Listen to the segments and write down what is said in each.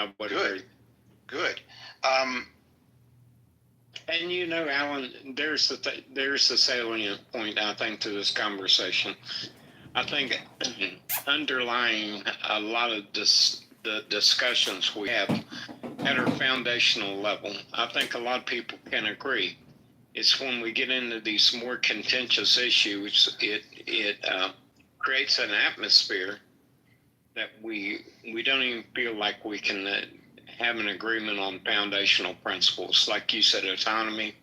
I would Good. agree. Good. And you know, Alan, there's the salient point, I think, to this conversation. I think underlying a lot of the discussions we have at our foundational level, I think a lot of people can agree. It's when we get into these more contentious issues, it creates an atmosphere that we don't even feel like we can have an agreement on foundational principles. Like you said, autonomy.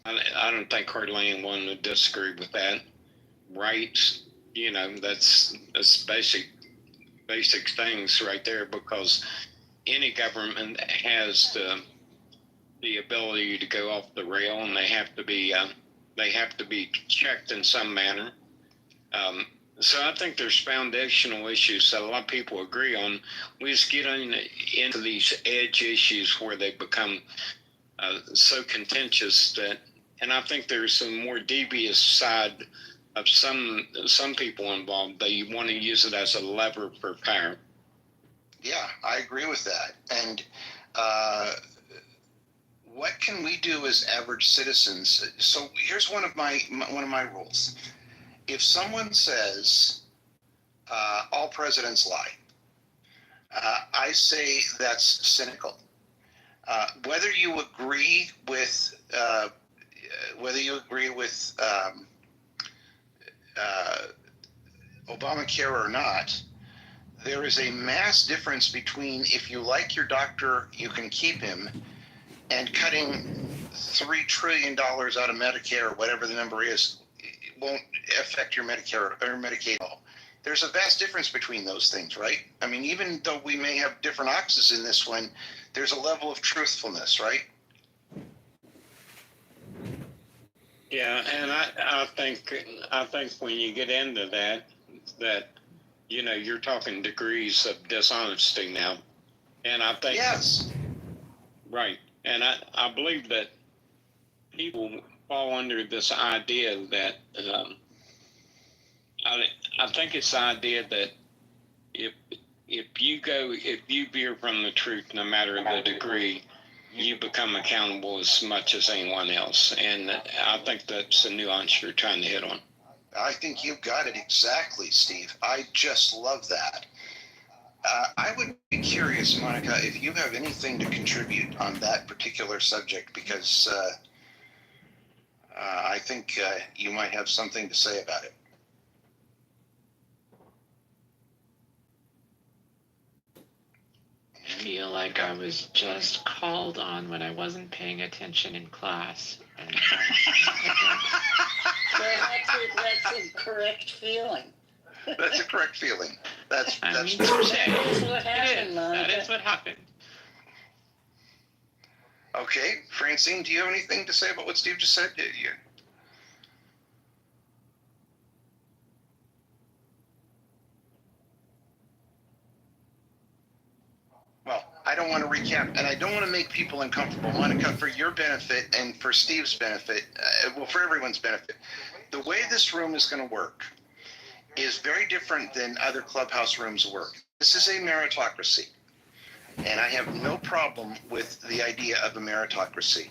I don't think hardly anyone would disagree with that. Rights, you know, that's basic things right there, because any government has the ability to go off the rail, and they have to be checked in some manner. So I think there's foundational issues that a lot of people agree on. We just get into these edge issues where they become so contentious that, and I think there's a more devious side of some people involved. They want to use it as a lever for power. Yeah, I agree with that. And what can we do as average citizens? So here's one of my rules. If someone says all presidents lie, I say that's cynical. Whether you agree with Obamacare or not, there is a mass difference between if you like your doctor, you can keep him, and cutting $3 trillion out of Medicare, or whatever the number is, it won't affect your Medicare or Medicaid at all. There's a vast difference between those things, right? I mean, even though we may have different oxes in this one, there's a level of truthfulness, right? Yeah, and I think when you get into that you know, you're talking degrees of dishonesty now, and I think yes, right, and I believe that people fall under this idea that I think it's the idea that if you veer from the truth, no matter the degree, you become accountable as much as anyone else. And I think that's the nuance you're trying to hit on. I think you've got it exactly, Steve. I just love that. I would be curious, Monica, if you have anything to contribute on that particular subject, because I think you might have something to say about it. I feel like I was just called on when I wasn't paying attention in class. And, that's a correct feeling. That's a correct feeling. That's touche. What happened, That is what happened. Okay, Francine, do you have anything to say about what Steve just said? Well, I don't want to recap, and I don't want to make people uncomfortable. Monica, for your benefit and for Steve's benefit, well, for everyone's benefit, the way this room is going to work is very different than other clubhouse rooms work. This is a meritocracy, and I have no problem with the idea of a meritocracy.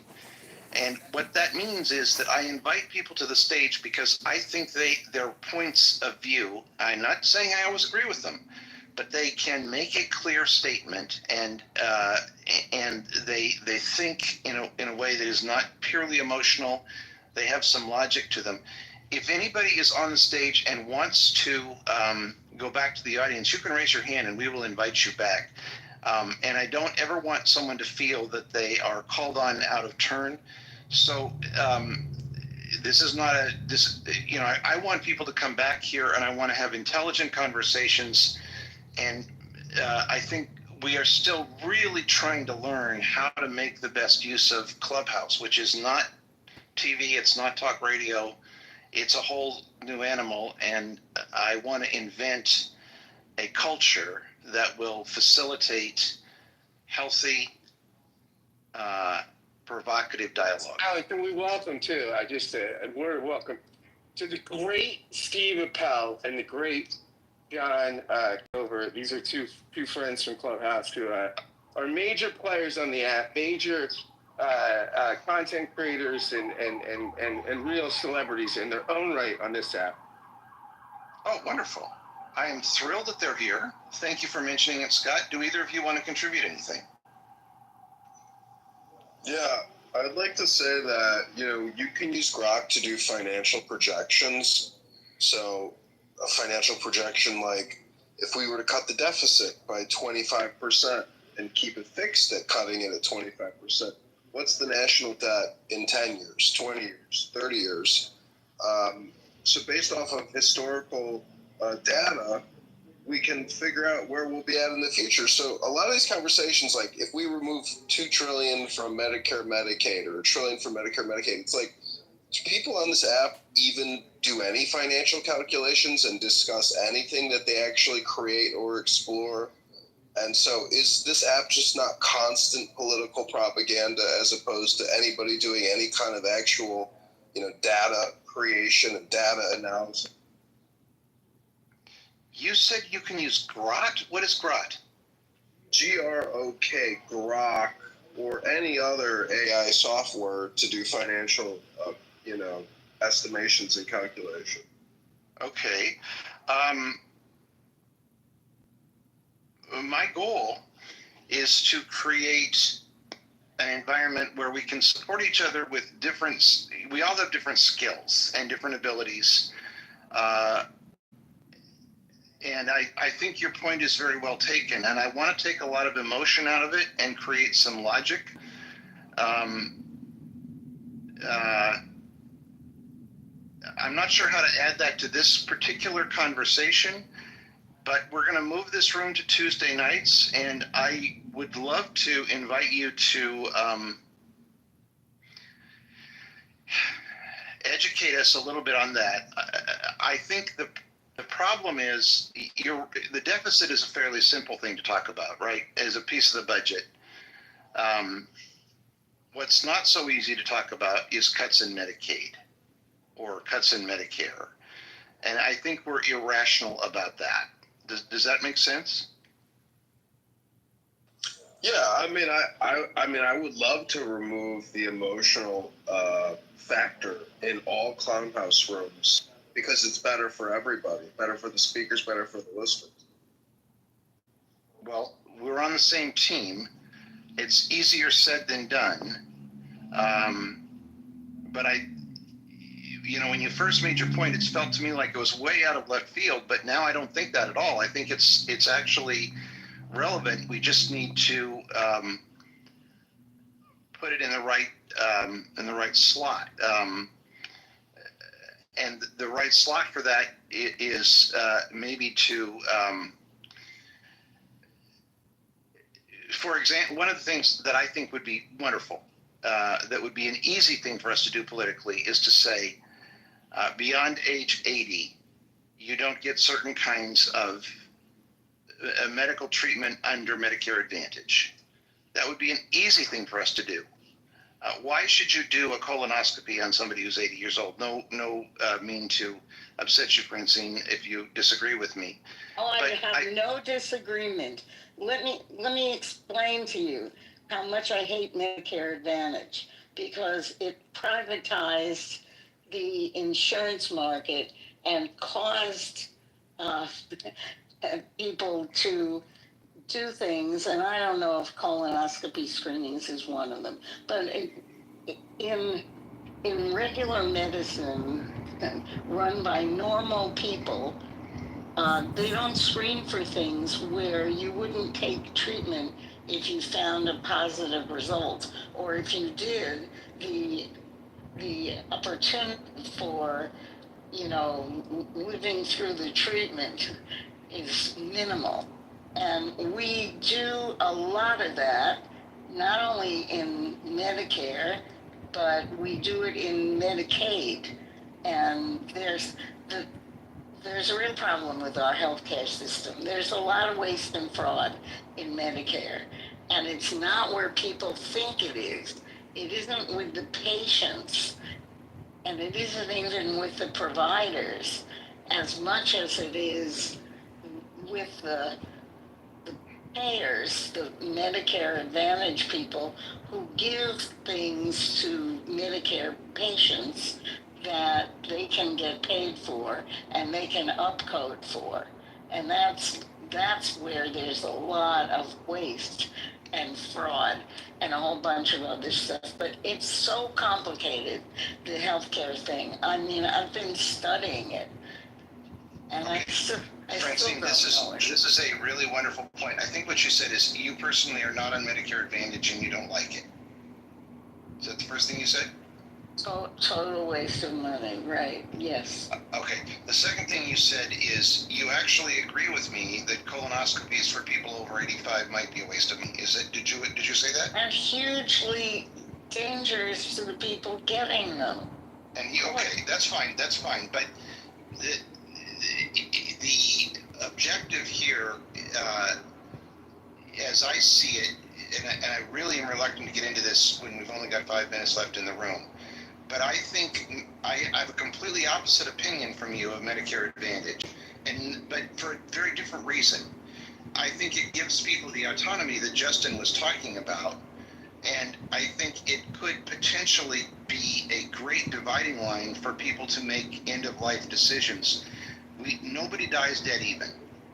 And what that means is that I invite people to the stage because I think their points of view, I'm not saying I always agree with them, but they can make a clear statement, and they think in a way that is not purely emotional. They have some logic to them. If anybody is on the stage and wants to go back to the audience, you can raise your hand and we will invite you back. And I don't ever want someone to feel that they are called on out of turn. So this is not I want people to come back here, and I want to have intelligent conversations. And I think we are still really trying to learn how to make the best use of Clubhouse, which is not TV, it's not talk radio, it's a whole new animal. And I want to invent a culture that will facilitate healthy, provocative dialogue. Alec, and we welcome too. We're welcome to the great Steve Appel and the great John Kitover. These are two friends from Clubhouse who are major players on the app, major content creators and real celebrities in their own right on this app. Oh, wonderful. I am thrilled that they're here. Thank you for mentioning it, Scott. Do either of you want to contribute anything? Yeah, I'd like to say that, you can use Grok to do financial projections. So a financial projection like if we were to cut the deficit by 25% and keep it fixed at cutting it at 25%, what's the national debt in 10 years, 20 years, 30 years? So based off of historical data, we can figure out where we'll be at in the future. So a lot of these conversations, like if we remove $2 trillion from Medicare, Medicaid, or $1 trillion from Medicare, Medicaid, it's like, do people on this app even do any financial calculations and discuss anything that they actually create or explore? And so is this app just not constant political propaganda as opposed to anybody doing any kind of actual, data creation and data analysis? You said you can use Grot? What is Grot? GROK, Grok, or any other AI software to do financial, estimations and calculation. Okay. My goal is to create an environment where we can support each other with we all have different skills and different abilities. And I think your point is very well taken, and I want to take a lot of emotion out of it and create some logic. I'm not sure how to add that to this particular conversation, but we're going to move this room to Tuesday nights, and I would love to invite you to educate us a little bit on that. I think the problem is the deficit is a fairly simple thing to talk about, right? As a piece of the budget. What's not so easy to talk about is cuts in Medicaid or cuts in Medicare. And I think we're irrational about that. Does that make sense? Yeah, I would love to remove the emotional factor in all clown house rooms because it's better for everybody, better for the speakers, better for the listeners. Well, we're on the same team. It's easier said than done. But when you first made your point, it's felt to me like it was way out of left field, but now I don't think that at all. I think it's actually relevant. We just need to put it in the right slot. And the right slot for that is maybe to, for example, one of the things that I think would be wonderful, that would be an easy thing for us to do politically, is to say, beyond age 80, you don't get certain kinds of medical treatment under Medicare Advantage. That would be an easy thing for us to do. Why should you do a colonoscopy on somebody who's 80 years old? No mean to upset you, Francine, if you disagree with me. Oh, I have no disagreement. Let me explain to you how much I hate Medicare Advantage, because it privatized the insurance market and caused people to do things, and I don't know if colonoscopy screenings is one of them, but in regular medicine run by normal people, they don't screen for things where you wouldn't take treatment if you found a positive result, or if you did, the opportunity for living through the treatment is minimal. And we do a lot of that, not only in Medicare, but we do it in Medicaid. And there's a real problem with our healthcare system. There's a lot of waste and fraud in Medicare. And it's not where people think it is. It isn't with the patients, and it isn't even with the providers as much as it is with the payers, the Medicare Advantage people who give things to Medicare patients that they can get paid for and they can upcode for. And that's where there's a lot of waste and fraud and a whole bunch of other stuff. But it's so complicated, the healthcare thing. I mean, I've been studying it, and I still Francine, don't know it. this is a really wonderful point. I think what you said is you personally are not on Medicare Advantage and you don't like it. Is that the first thing you said? Total waste of money, right? Yes. Okay. The second thing you said is you actually agree with me that colonoscopies for people over 85 might be a waste of money. Is it? Did you say that? And hugely dangerous to the people getting them. And okay, that's fine. That's fine. But the objective here, as I see it, and I really am reluctant to get into this when we've only got 5 minutes left in the room. But I think I have a completely opposite opinion from you of Medicare Advantage, but for a very different reason. I think it gives people the autonomy that Justin was talking about, and I think it could potentially be a great dividing line for people to make end-of-life decisions. Nobody dies dead even.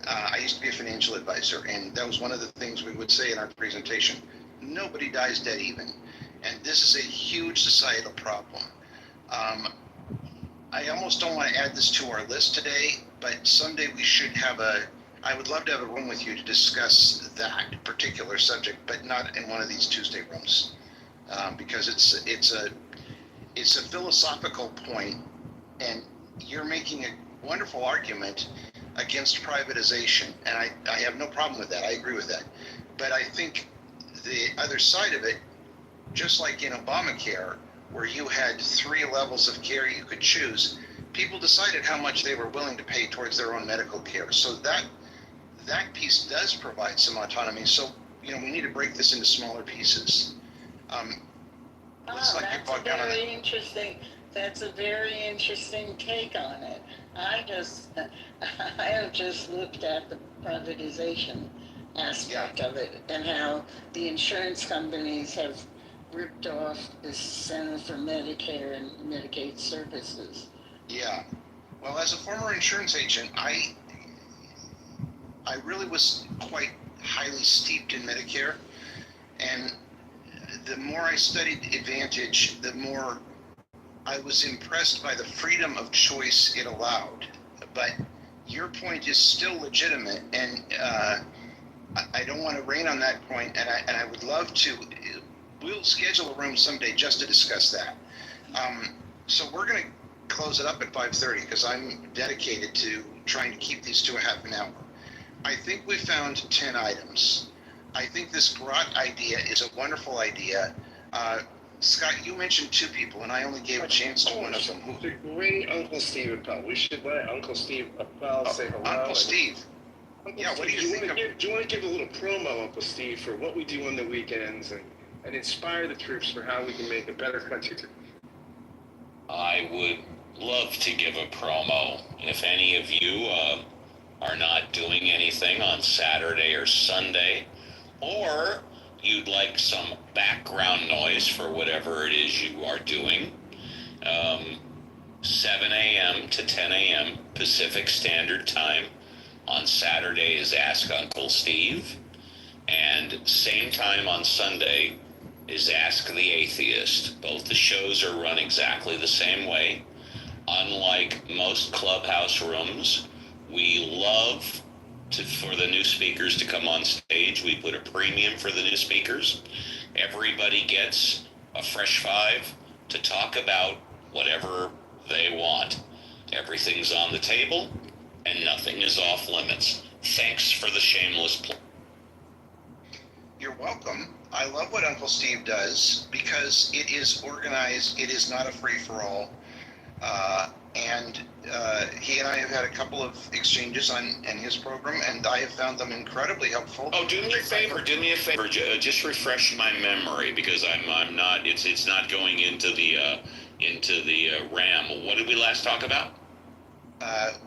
I used to be a financial advisor, and that was one of the things we would say in our presentation. Nobody dies dead even. And this is a huge societal problem. I almost don't want to add this to our list today, but someday we should have I would love to have a room with you to discuss that particular subject, but not in one of these Tuesday rooms, because it's a philosophical point, and you're making a wonderful argument against privatization, and I have no problem with that. I agree with that. But I think the other side of it, just like in Obamacare, where you had 3 levels of care you could choose, people decided how much they were willing to pay towards their own medical care. So that piece does provide some autonomy. So, we need to break this into smaller pieces. That's a very interesting take on it. I have just looked at the privatization aspect of it and how the insurance companies have ripped off the Center for Medicare and Medicaid Services. Yeah. Well, as a former insurance agent, I really was quite highly steeped in Medicare, and the more I studied Advantage, the more I was impressed by the freedom of choice it allowed. But your point is still legitimate, and I don't want to rain on that point, and I would love to. We'll schedule a room someday just to discuss that. So we're going to close it up at 5:30 because I'm dedicated to trying to keep these to a half an hour. I think we found 10 items. I think this grot idea is a wonderful idea. Scott, you mentioned 2 people, and I only gave a chance to one of them. Ring Uncle Steve Appel. We should let Uncle Steve Appel say hello. Uncle Steve. Uncle Yeah, Steve, what do you think? do you want to give a little promo, Uncle Steve, for what we do on the weekends and inspire the troops for how we can make a better country? I would love to give a promo. If any of you are not doing anything on Saturday or Sunday, or you'd like some background noise for whatever it is you are doing, 7 a.m. to 10 a.m. Pacific Standard Time on Saturday is Ask Uncle Steve, and same time on Sunday is Ask the Atheist. Both the shows are run exactly the same way. Unlike most clubhouse rooms, we love for the new speakers to come on stage. We put a premium for the new speakers. Everybody gets a fresh 5 to talk about whatever they want. Everything's on the table, and nothing is off limits. Thanks for the shameless plug. You're welcome. I love what Uncle Steve does because it is organized. It is not a free-for-all. And he and I have had a couple of exchanges on his program, and I have found them incredibly helpful. Oh, do me a favor. Just refresh my memory because I'm not. It's not going into the RAM. What did we last talk about?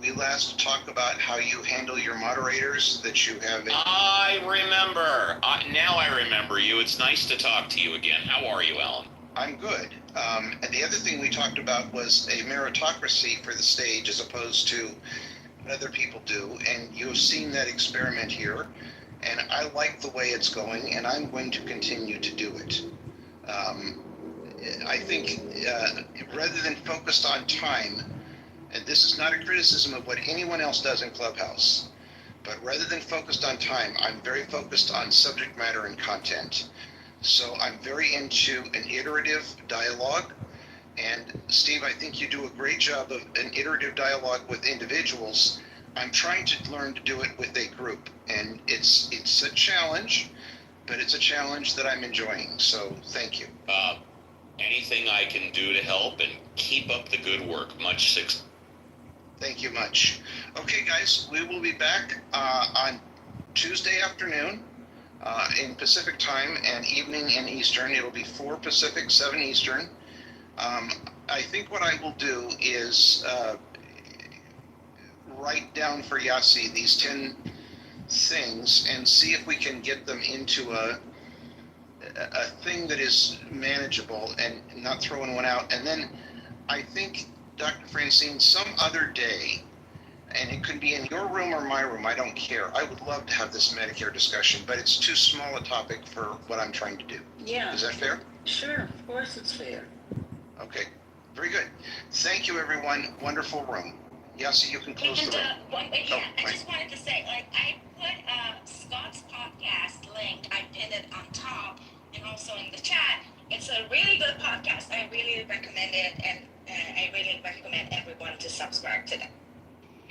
We last talked about how you handle your moderators, that you have. I remember. Now I remember you. It's nice to talk to you again. How are you, Alan? I'm good. And the other thing we talked about was a meritocracy for the stage as opposed to what other people do. And you've seen that experiment here. And I like the way it's going, and I'm going to continue to do it. I think rather than focused on time, and this is not a criticism of what anyone else does in Clubhouse, but rather than focused on time, I'm very focused on subject matter and content. So I'm very into an iterative dialogue. And Steve, I think you do a great job of an iterative dialogue with individuals. I'm trying to learn to do it with a group, and it's a challenge, but it's a challenge that I'm enjoying. So thank you. Anything I can do to help, and keep up the good work. Much success. Thank you much. Okay, guys, we will be back on Tuesday afternoon in Pacific time and evening in Eastern. It'll be 4 Pacific, 7 Eastern. I think what I will do is write down for Yasi these 10 things and see if we can get them into a thing that is manageable and not throwing one out. And then I think, Dr. Francine, some other day, and it could be in your room or my room, I don't care. I would love to have this Medicare discussion, but it's too small a topic for what I'm trying to do. Yeah. Is that fair? Sure, of course it's fair. Okay, very good. Thank you, everyone. Wonderful room. Yasi, you can close the room. I just wanted to say, I put Scott's podcast link, I pinned it on top and also in the chat. It's a really good podcast. I really recommend it, and I really recommend everyone to subscribe to them.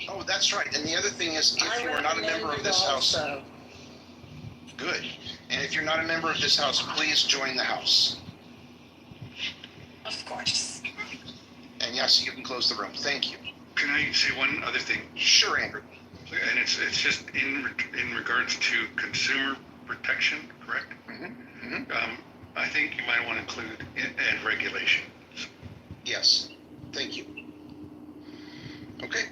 Oh, that's right. And the other thing is, if you are not a member of this house, good. And if you're not a member of this house, please join the house. Of course. And yes, you can close the room. Thank you. Can I say one other thing? Sure, Andrew. And it's just in regards to consumer protection, correct? Mm-hmm. Mm-hmm. I think you might want to include and regulation. Yes. Thank you. Okay.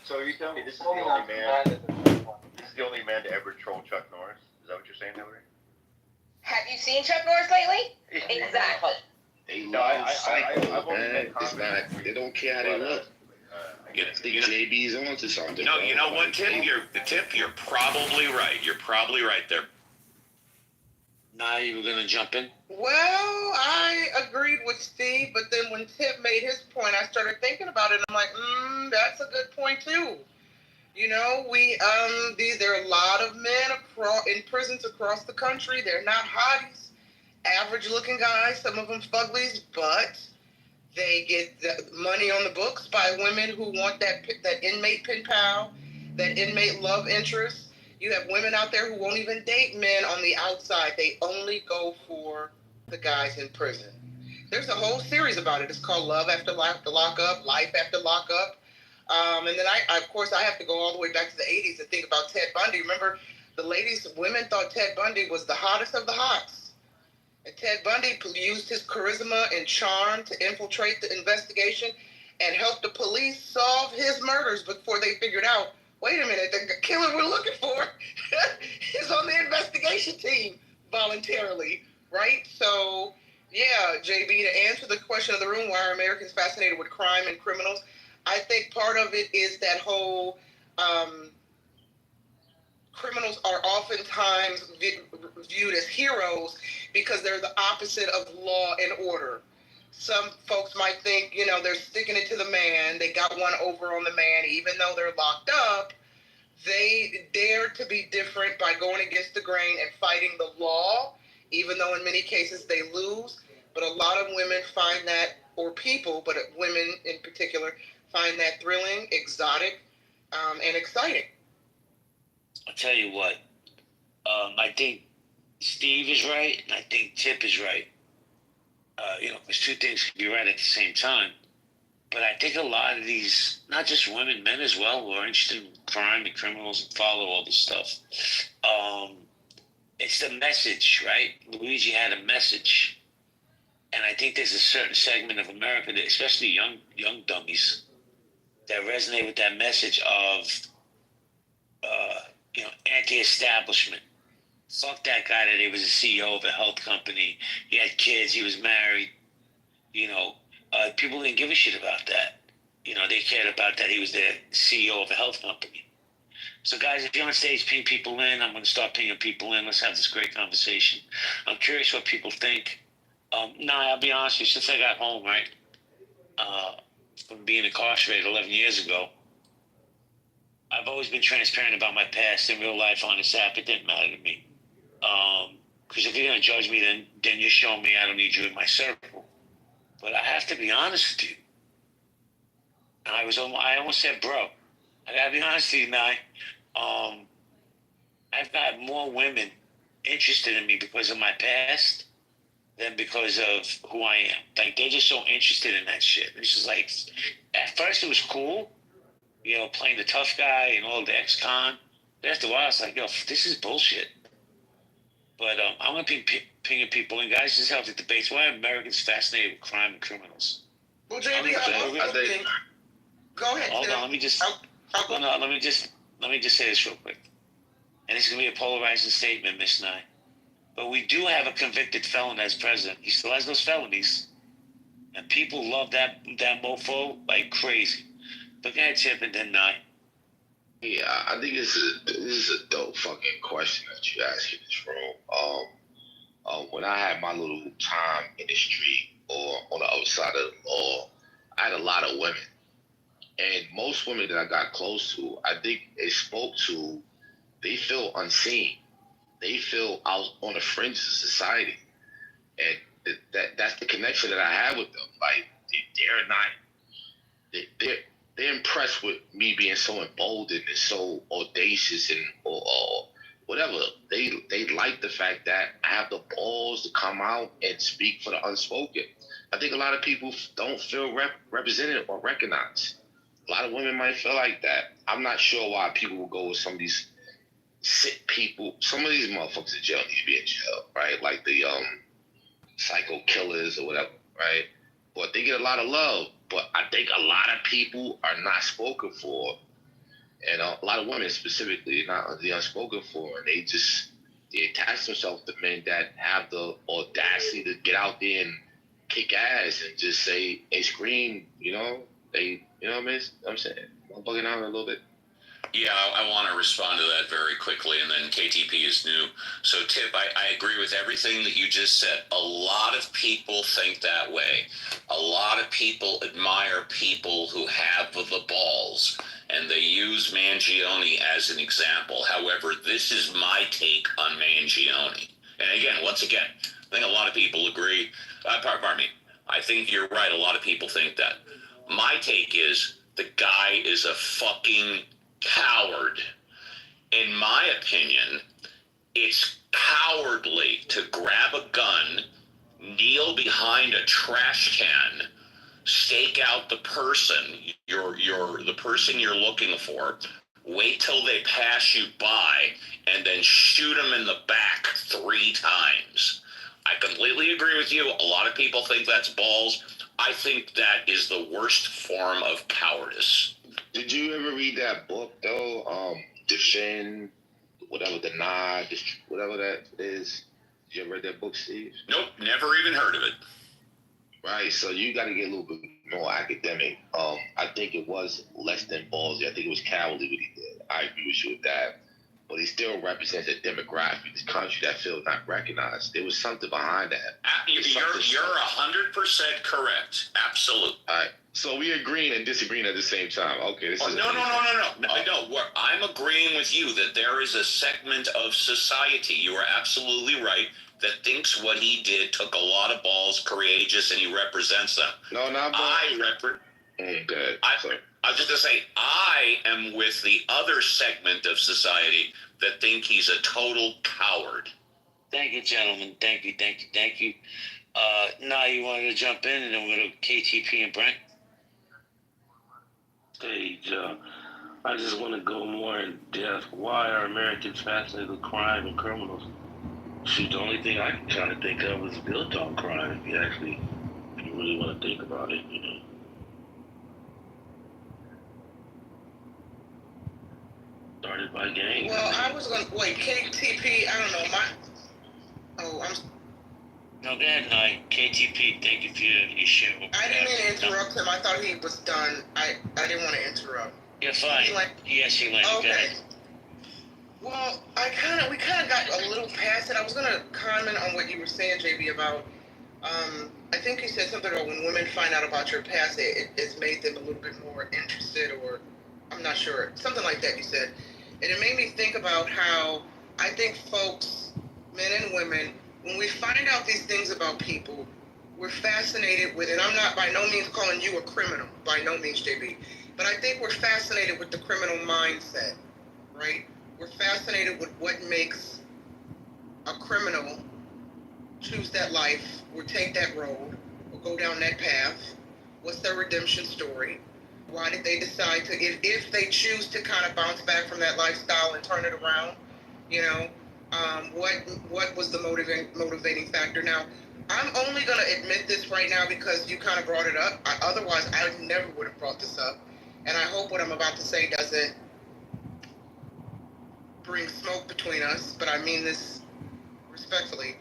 So you tell me this is the only man. This is the only man to ever troll Chuck Norris. Is that what you're saying, Hillary? Have you seen Chuck Norris lately? Exactly. They No, love I've psycho, only man. met It's Congressman not. They don't care how they look. I I guess. think JB's onto something. No, bro. you know what, Like, Tip? You're probably right. You're probably right there. Now you were gonna jump in? Well, I agreed with Steve, but then when Tip made his point, I started thinking about it. I'm like, that's a good point too. You know, there are a lot of men in prisons across the country. They're not hotties, average-looking guys. Some of them fuglies, but they get the money on the books by women who want that inmate pen pal, that inmate love interest. You have women out there who won't even date men on the outside. They only go for the guys in prison. There's a whole series about it. It's called Love After Lockup, Life After Lockup. And then of course, I have to go all the way back to the 80s and think about Ted Bundy. Remember, women thought Ted Bundy was the hottest of the hots. And Ted Bundy used his charisma and charm to infiltrate the investigation and help the police solve his murders before they figured out, wait a minute, the killer we're looking for is on the investigation team voluntarily, right? So, yeah, JB, to answer the question of the room, why are Americans fascinated with crime and criminals? I think part of it is that whole criminals are oftentimes viewed as heroes because they're the opposite of law and order. Some folks might think, they're sticking it to the man. They got one over on the man. Even though they're locked up, they dare to be different by going against the grain and fighting the law, even though in many cases they lose. But a lot of women find that, or people, but women in particular, find that thrilling, exotic, and exciting. I'll tell you what. I think Steve is right, and I think Tip is right. Because two things can be right at the same time. But I think a lot of these, not just women, men as well, who are interested in crime and criminals and follow all this stuff. It's the message, right? Luigi had a message. And I think there's a certain segment of America, that, especially young dummies, that resonate with that message of, anti-establishment. Fuck that guy that he was a CEO of a health company. He had kids. He was married. People didn't give a shit about that. They cared about that he was the CEO of a health company. So, guys, if you're on stage, ping people in. I'm going to start pinging people in. Let's have this great conversation. I'm curious what people think. I'll be honest with you. Since I got home, right, from being incarcerated 11 years ago, I've always been transparent about my past in real life on this app. It didn't matter to me. Because if you're going to judge me, then you're showing me I don't need you in my circle. But I have to be honest with you. I almost said, bro. I got to be honest with you, Nye. I've got more women interested in me because of my past than because of who I am. Like, they're just so interested in that shit. It's just like, at first it was cool, playing the tough guy and all the ex-con. But after a while, I was like, yo, this is bullshit. But I'm going to be pinging people in. Guys, just have the debates. Why are Americans fascinated with crime and criminals? Well, JB, go ahead. Hold on, let me just say this real quick. And this is going to be a polarizing statement, Miss Nye. But we do have a convicted felon as president. He still has those felonies. And people love that mofo like crazy. But go ahead, Chip, and then Nye. Yeah, I think this is a dope fucking question that you ask in this room. When I had my little time in the street or on the other side of the law, I had a lot of women. And most women that I got close to, I think they feel unseen. They feel out on the fringes of society. And that's the connection that I have with them. Like, they're impressed with me being so emboldened and so audacious and or whatever. They like the fact that I have the balls to come out and speak for the unspoken. I think a lot of people don't feel represented or recognized. A lot of women might feel like that. I'm not sure why people will go with some of these sick people. Some of these motherfuckers in jail need to be in jail, right? Like the psycho killers or whatever, right? But they get a lot of love but I think a lot of people are not spoken for, and a lot of women specifically not the unspoken for. And they attach themselves to men that have the audacity to get out there and kick ass and just say, "Hey, scream," you know? What I mean? I'm saying, I'm bugging out a little bit. Yeah, I want to respond to that very quickly, and then KTP is new. So, Tip, I agree with everything that you just said. A lot of people think that way. A lot of people admire people who have the balls, and they use Mangione as an example. However, this is my take on Mangione. And again, once again, I think a lot of people agree. Pardon me. I think you're right. A lot of people think that. My take is the guy is a fucking coward. In my opinion, it's cowardly to grab a gun, kneel behind a trash can, stake out the person the person you're looking for, wait till they pass you by, and then shoot them in the back 3 times. I completely agree with you. A lot of people think that's balls. I think that is the worst form of cowardice. Did you ever read that book though? Defend, whatever the nod, whatever that is. Did you ever read that book, Steve? Nope, never even heard of it. Right, so you got to get a little bit more academic. I think it was less than ballsy. I think it was cowardly what he did. I agree with you with that. But he still represents a demographic in this country that feels not recognized. There was something behind that. You're 100% correct. Absolutely. All right. So we agreeing and disagreeing at the same time. Okay. No. I'm agreeing with you that there is a segment of society, you are absolutely right, that thinks what he did took a lot of balls, courageous, and he represents them. No, not balls. I was just going to say, I am with the other segment of society that think he's a total coward. Thank you, gentlemen. Thank you. Now you wanted to jump in, and then we'll go to KTP and Brent. Stage. I just want to go more in depth. Why are Americans fascinated with crime and criminals? Shoot, the only thing I can kind of think of is built on crime. If you really want to think about it, you know. Started by gangs. Well, I was going to wait. KTP. I don't know. No, go ahead, KTP. Thank you for your show. I didn't mean to interrupt him. I thought he was done. I didn't want to interrupt. You're fine. Yes, you went. Okay. Well, we kind of got a little past it. I was going to comment on what you were saying, JB, about, I think you said something about when women find out about your past, it's made them a little bit more interested, or I'm not sure. Something like that you said. And it made me think about how I think folks, men and women, when we find out these things about people, we're fascinated with it. I'm not by no means calling you a criminal, by no means, JB. But I think we're fascinated with the criminal mindset, right? We're fascinated with what makes a criminal choose that life or take that road or go down that path. What's their redemption story? Why did they decide to, if they choose to kind of bounce back from that lifestyle and turn it around, what was the motivating factor? Now, I'm only going to admit this right now because you kind of brought it up. Otherwise, I never would have brought this up. And I hope what I'm about to say doesn't bring smoke between us, but I mean this respectfully.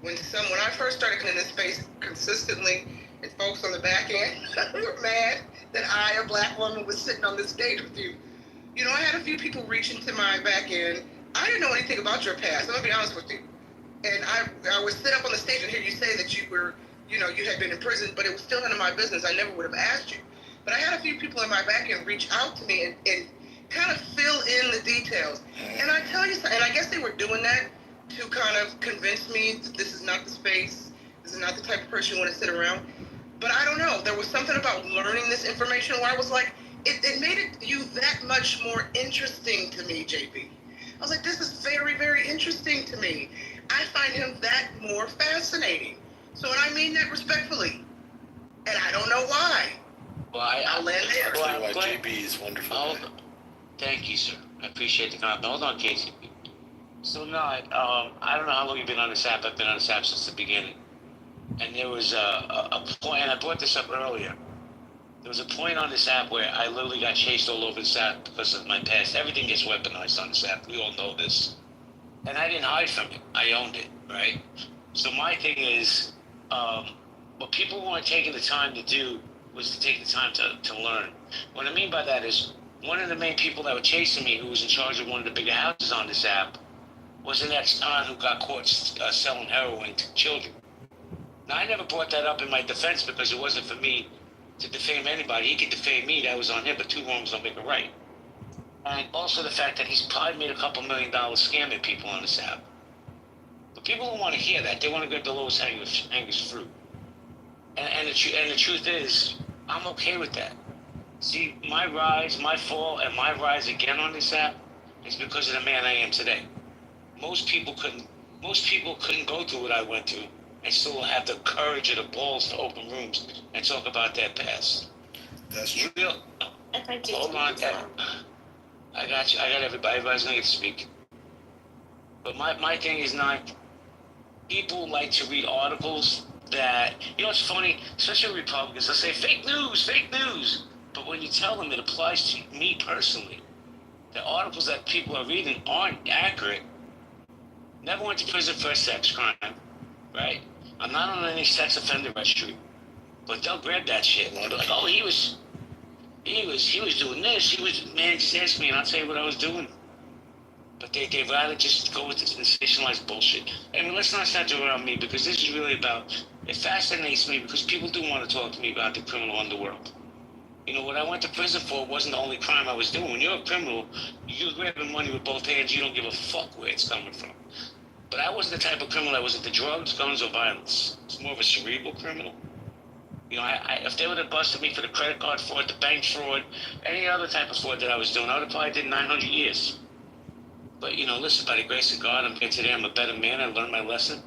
When I first started in this space consistently, and folks on the back end were mad that I, a black woman, was sitting on this stage with you. I had a few people reach into my back end. I didn't know anything about your past. I'm gonna be honest with you. And I would sit up on the stage and hear you say that you were, you had been in prison, but it was still none of my business. I never would have asked you. But I had a few people in my back end reach out to me and kind of fill in the details. And I tell you something, and I guess they were doing that to kind of convince me that this is not the space, this is not the type of person you want to sit around. But I don't know, there was something about learning this information where I was like, it made you that much more interesting to me, JP. I was like, this is very, very interesting to me. I find him that more fascinating. So, and I mean that respectfully. And I don't know why. Well, I'll land there. Why JB is wonderful. Thank you, sir. I appreciate the comment. Hold on, KTP. So now, I don't know how long you've been on this app. I've been on this app since the beginning. And there was a point, and I brought this up earlier. There was a point on this app where I literally got chased all over this app because of my past. Everything gets weaponized on this app. We all know this. And I didn't hide from it. I owned it, right? So my thing is, what people weren't taking the time to do was to take the time to learn. What I mean by that is, one of the main people that were chasing me, who was in charge of one of the bigger houses on this app, was an ex-con who got caught selling heroin to children. Now, I never brought that up in my defense because it wasn't for me to defame anybody. He could defame me, that was on him, but two wrongs don't make a right. And also the fact that he's probably made a couple $1 million scamming people on this app. But people don't want to hear that. They want to get the lowest hanging fruit. And the truth is, I'm okay with that. See, my rise, my fall, and my rise again on this app is because of the man I am today. Most people couldn't go through what I went through and still have the courage or the balls to open rooms and talk about their past. That's true. Hold on, I got you. I got everybody. Everybody's gonna get to speak. But my thing is not. People like to read articles that, you know what's funny? Especially Republicans, they'll say fake news, fake news. But when you tell them it applies to me personally, the articles that people are reading aren't accurate. Never went to prison for a sex crime, right? I'm not on any sex offender registry, but they'll grab that shit. They're like, oh, he was doing this. Man, just ask me and I'll tell you what I was doing. But they'd rather just go with this sensationalized bullshit. I mean, let's not center around me because this is really about, it fascinates me because people do want to talk to me about the criminal underworld. You know, what I went to prison for wasn't the only crime I was doing. When you're a criminal, you're grabbing money with both hands. You don't give a fuck where it's coming from. But I wasn't the type of criminal that was into drugs, guns, or violence. It's more of a cerebral criminal. You know, if they would have busted me for the credit card fraud, the bank fraud, any other type of fraud that I was doing, I would have probably did 900 years. But, you know, listen, by the grace of God, I'm here today. I'm a better man. I learned my lesson.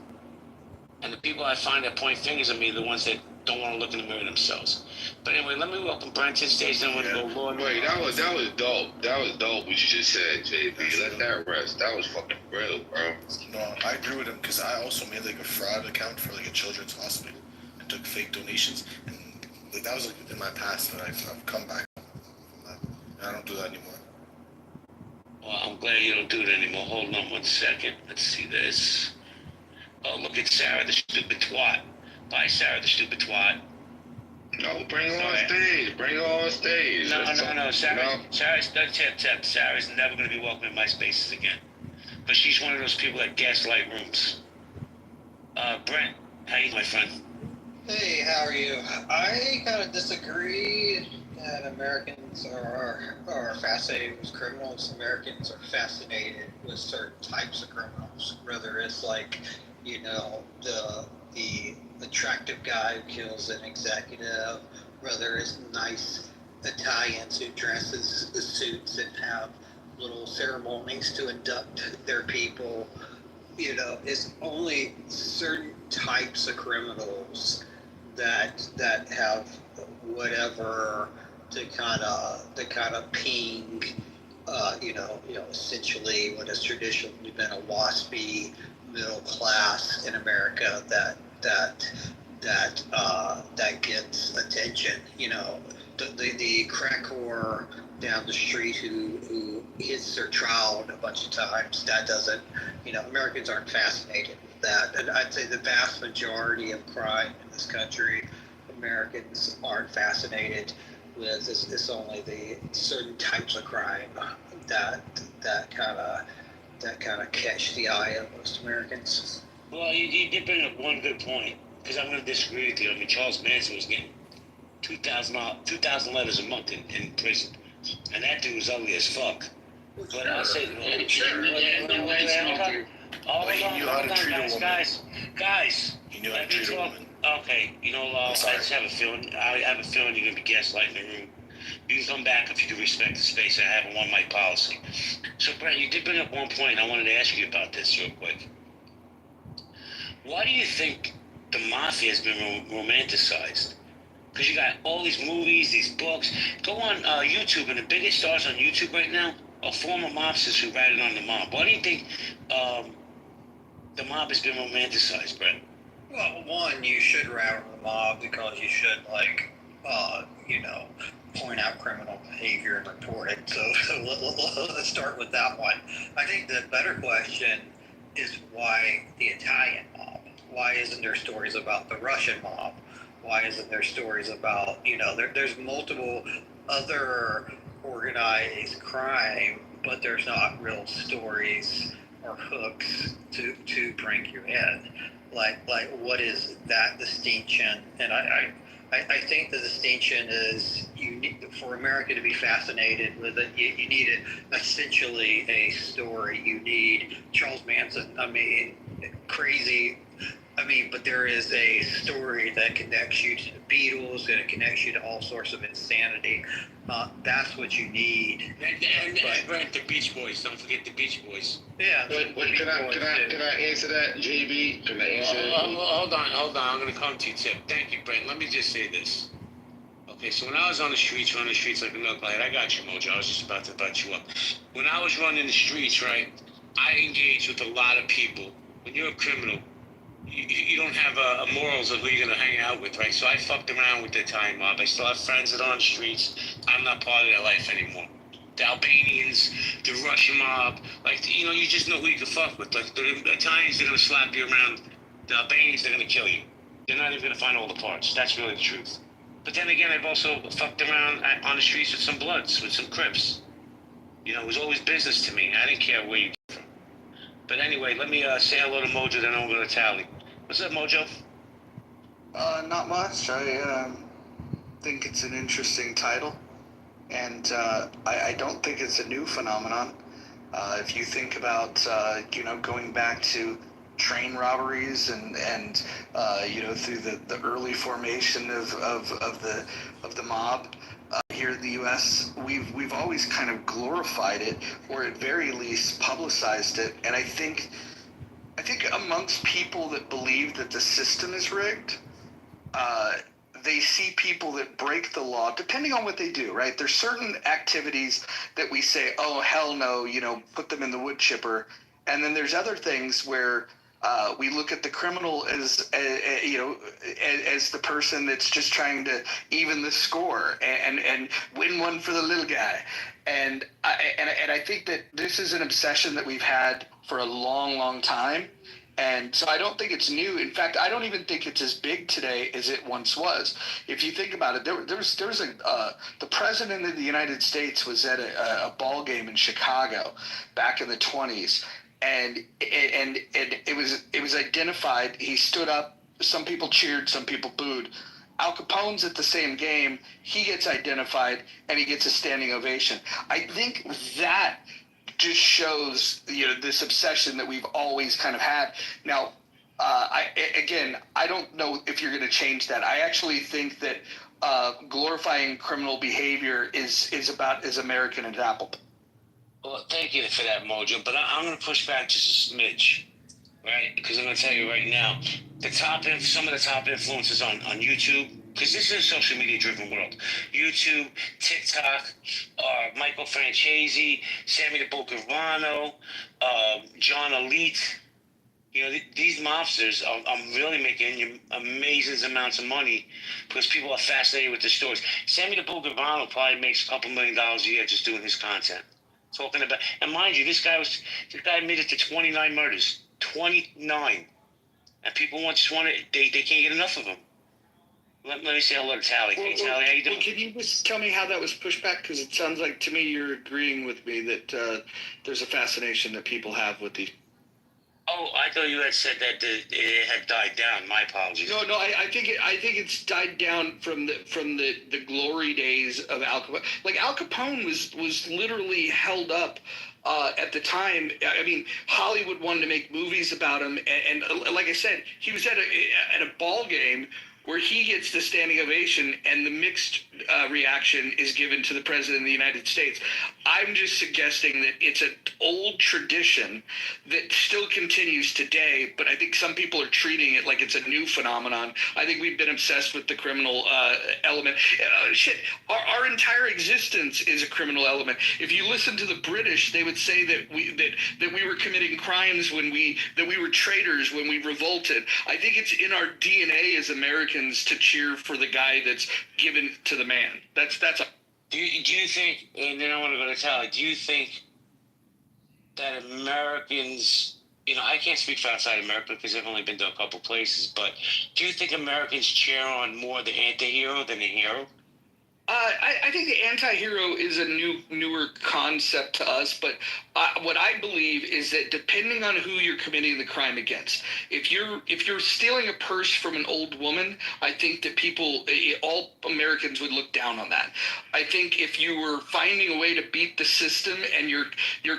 And the people I find that point fingers at me are the ones that don't want to look in the mirror themselves. But anyway, let me welcome Brent to the stage. Then we're going to go Lord. Wait, that was dope. That was dope what you just said, JB. Let that rest. That was fucking real, bro. No, I agree with him because I also made like a fraud account for like a children's hospital and took fake donations. And like that was like in my past, and I've come back from that. And I don't do that anymore. Well, I'm glad you don't do it anymore. Hold on 1 second. Let's see this. Oh, look at Sarah the stupid twat. Bye, Sarah the stupid twat. No, bring her on stage. Bring her on stage. No. Sarah's never going to be welcome in my spaces again. But she's one of those people that gaslight rooms. Brent, how you, my friend? Hey, how are you? I kind of disagree that Americans are fascinated with criminals. Americans are fascinated with certain types of criminals. Whether it's like, you know, the attractive guy who kills an executive, whether it's nice Italians who dress as suits and have little ceremonies to induct their people. You know, it's only certain types of criminals that have whatever to kind of ping, essentially what has traditionally been a waspy middle class in America that gets attention. You know, the crack whore down the street who hits their child a bunch of times. That doesn't, Americans aren't fascinated with that. And I'd say the vast majority of crime in this country, Americans aren't fascinated with. It's only the certain types of crime that kind of catch the eye of most Americans. Well, you did bring up one good point, because I'm going to disagree with you. I mean, Charles Manson was getting 2,000 letters a month in prison, and that dude was ugly as fuck. But I'll say, guys. He knew how to treat a woman. Okay, I just have a feeling. I have a feeling you're going to be gaslighting the room. You can come back if you can respect the space. I have a one-mic policy. So, Brent, you did bring up one point. I wanted to ask you about this real quick. Why do you think the mafia has been romanticized? Because you got all these movies, these books. Go on YouTube, and the biggest stars on YouTube right now are former mobsters who ratted on the mob. Why do you think the mob has been romanticized, Brent? Well, one, you should rat on the mob because you should point out criminal behavior and report it. So let's start with that one. I think the better question is why the Italian mob? Why isn't there stories about the Russian mob? Why isn't there stories about, there's multiple other organized crime, but there's not real stories or hooks to bring you in. Like what is that distinction? And I think the distinction is for America to be fascinated with it, you need essentially a story. You need Charles Manson. Crazy. But there is a story that connects you to the Beatles, and it connects you to all sorts of insanity. That's what you need. And Brent, the Beach Boys. Don't forget the Beach Boys. Yeah. Can I answer that, JB? Can I answer that? Hold on. I'm going to come to you, Tip. Thank you, Brent. Let me just say this. Okay, so when I was on the streets, running the streets like a knucklehead, I got you, Mojo. I was just about to butt you up. When I was running the streets, right, I engaged with a lot of people. When you're a criminal, you don't have a morals of who you're going to hang out with, right? So I fucked around with the Italian mob. I still have friends that are on the streets. I'm not part of their life anymore. The Albanians, the Russian mob, you just know who you can fuck with. Like, the Italians, they're going to slap you around. The Albanians, they're going to kill you. They're not even going to find all the parts. That's really the truth. But then again, I've also fucked around on the streets with some Bloods, with some Crips. It was always business to me. I didn't care where you came from. But anyway, let me say hello to Mojo, then over to Tally. What's up, Mojo? Not much. I think it's an interesting title, and I don't think it's a new phenomenon. If you think about, going back to train robberies and through the early formation of the mob here in the U.S., we've always kind of glorified it, or at very least publicized it. And I think amongst people that believe that the system is rigged, they see people that break the law, depending on what they do, right? There's certain activities that we say, oh, hell no, put them in the wood chipper. And then there's other things where we look at the criminal as the person that's just trying to even the score and win one for the little guy. And I think that this is an obsession that we've had for a long, long time. And so I don't think it's new. In fact, I don't even think it's as big today as it once was. If you think about it, there was the president of the United States was at a ball game in Chicago back in the 1920s, and it was identified. He stood up. Some people cheered, some people booed. Al Capone's at the same game. He gets identified, and he gets a standing ovation. I think that just shows this obsession that we've always kind of had. Now, I don't know if you're going to change that. I actually think that glorifying criminal behavior is about as American as Apple. Well, thank you for that, Mojo. But I'm going to push back just a smidge, right? Because I'm going to tell you right now, some of the top influencers on YouTube, because this is a social media driven world. YouTube, TikTok, Michael Francesi, Sammy the Buccarano, John Elite. These mobsters are really making amazing amounts of money because people are fascinated with the stories. Sammy the Buccarano probably makes a couple $1 million a year just doing his content. Talking about, and mind you, this guy made it to 29 murders. 29. And people they can't get enough of him. Let me say hello to Tally. Hey, Tally, how you doing? Can you just tell me how that was pushed back? Because it sounds like to me you're agreeing with me that there's a fascination that people have with the. Oh, I thought you had said that it had died down. My apologies. No, I think it's died down from the glory days of Al Capone. Like Al Capone was literally held up at the time. I mean, Hollywood wanted to make movies about him, and like I said, he was at a ball game where he gets the standing ovation, and the mixed reaction is given to the president of the United States. I'm just suggesting that it's old tradition that still continues today, but I think some people are treating it like it's a new phenomenon. I think we've been obsessed with the criminal element. Our entire existence is a criminal element. If you listen to the British, they would say that we were committing crimes that we were traitors when we revolted. I think it's in our DNA as Americans to cheer for the guy that's given to the man. That's a. Do you think, and then I want to go to Tally, do you think that Americans, I can't speak for outside America because I've only been to a couple places, but do you think Americans cheer on more the anti-hero than the hero? I think the anti-hero is a newer concept to us, but what I believe is that depending on who you're committing the crime against, if you're stealing a purse from an old woman, I think that all Americans would look down on that. I think if you were finding a way to beat the system and your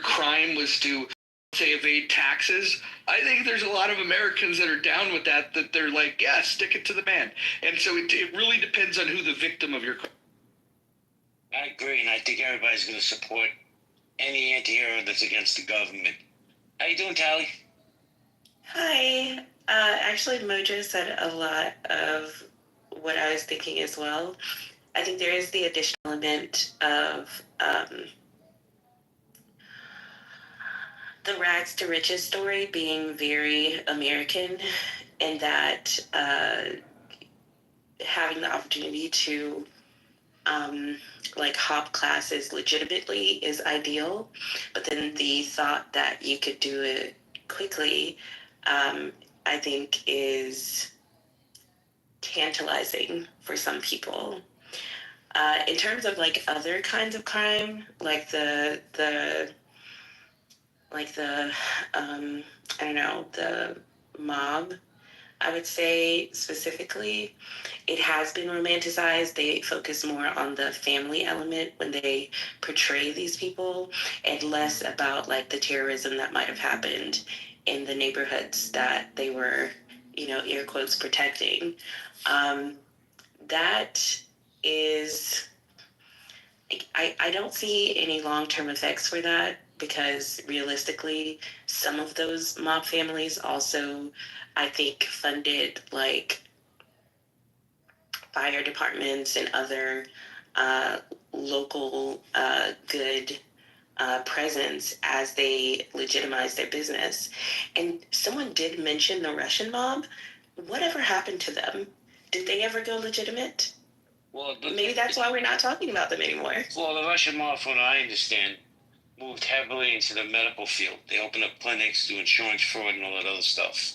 crime was to, say, evade taxes, I think there's a lot of Americans that are down with that they're like, yeah, stick it to the man. And so it really depends on who the victim of your crime. I agree, and I think everybody's going to support any anti-hero that's against the government. How you doing, Tally? Hi. Actually, Mojo said a lot of what I was thinking as well. I think there is the additional element of the rags to riches story being very American, and that having the opportunity to hop classes legitimately is ideal, but then the thought that you could do it quickly, I think is tantalizing for some people. In terms of other kinds of crime, the mob, I would say specifically, it has been romanticized. They focus more on the family element when they portray these people, and less about the terrorism that might have happened in the neighborhoods that they were, air quotes, protecting. That is, I don't see any long-term effects for that, because realistically, some of those mob families also, I think, funded fire departments and other local good presence as they legitimize their business. And someone did mention the Russian mob. Whatever happened to them? Did they ever go legitimate? Well, maybe that's why we're not talking about them anymore. Well, the Russian mob, from what I understand, moved heavily into the medical field. They opened up clinics, do insurance fraud, and all that other stuff.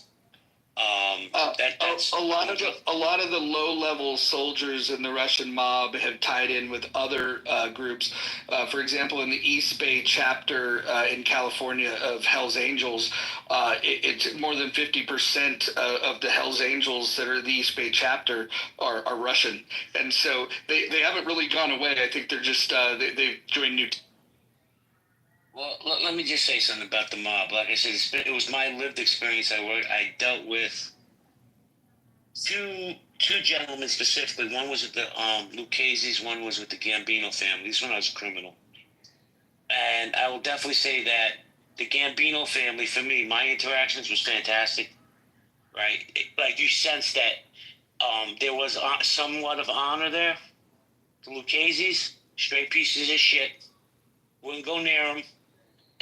A lot of the low-level soldiers in the Russian mob have tied in with other groups. For example, in the East Bay chapter in California of Hell's Angels, it's more than 50% of the Hell's Angels that are the East Bay chapter are Russian, and so they haven't really gone away. I think they're just they've joined new. Well, let me just say something about the mob. Like I said, it was my lived experience. I dealt with two gentlemen specifically. One was with the Lucchese's, one was with the Gambino family. This one I was a criminal. And I will definitely say that the Gambino family, for me, my interactions was fantastic, right? You sense that there was somewhat of honor there. The Lucchese's, straight pieces of shit, wouldn't go near them.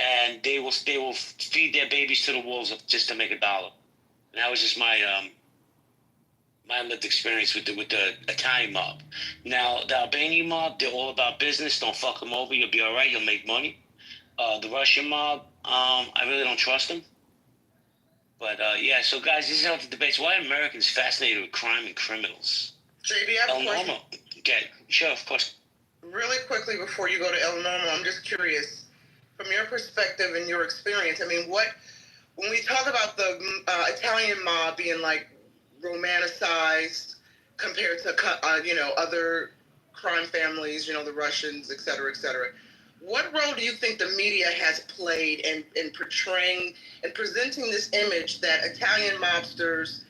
And they will feed their babies to the wolves just to make $1. And that was just my lived experience with the Italian mob. Now the Albanian mob, they're all about business. Don't fuck them over. You'll be all right. You'll make money. The Russian mob, I really don't trust them. But yeah, so guys, this is how the debates. Why are Americans fascinated with crime and criminals? JD, I have a question. Okay, sure, of course. Really quickly before you go to El Normo, I'm just curious, from your perspective and your experience, when we talk about the Italian mob being romanticized compared to, other crime families, the Russians, et cetera, what role do you think the media has played in portraying and presenting this image that Italian mobsters,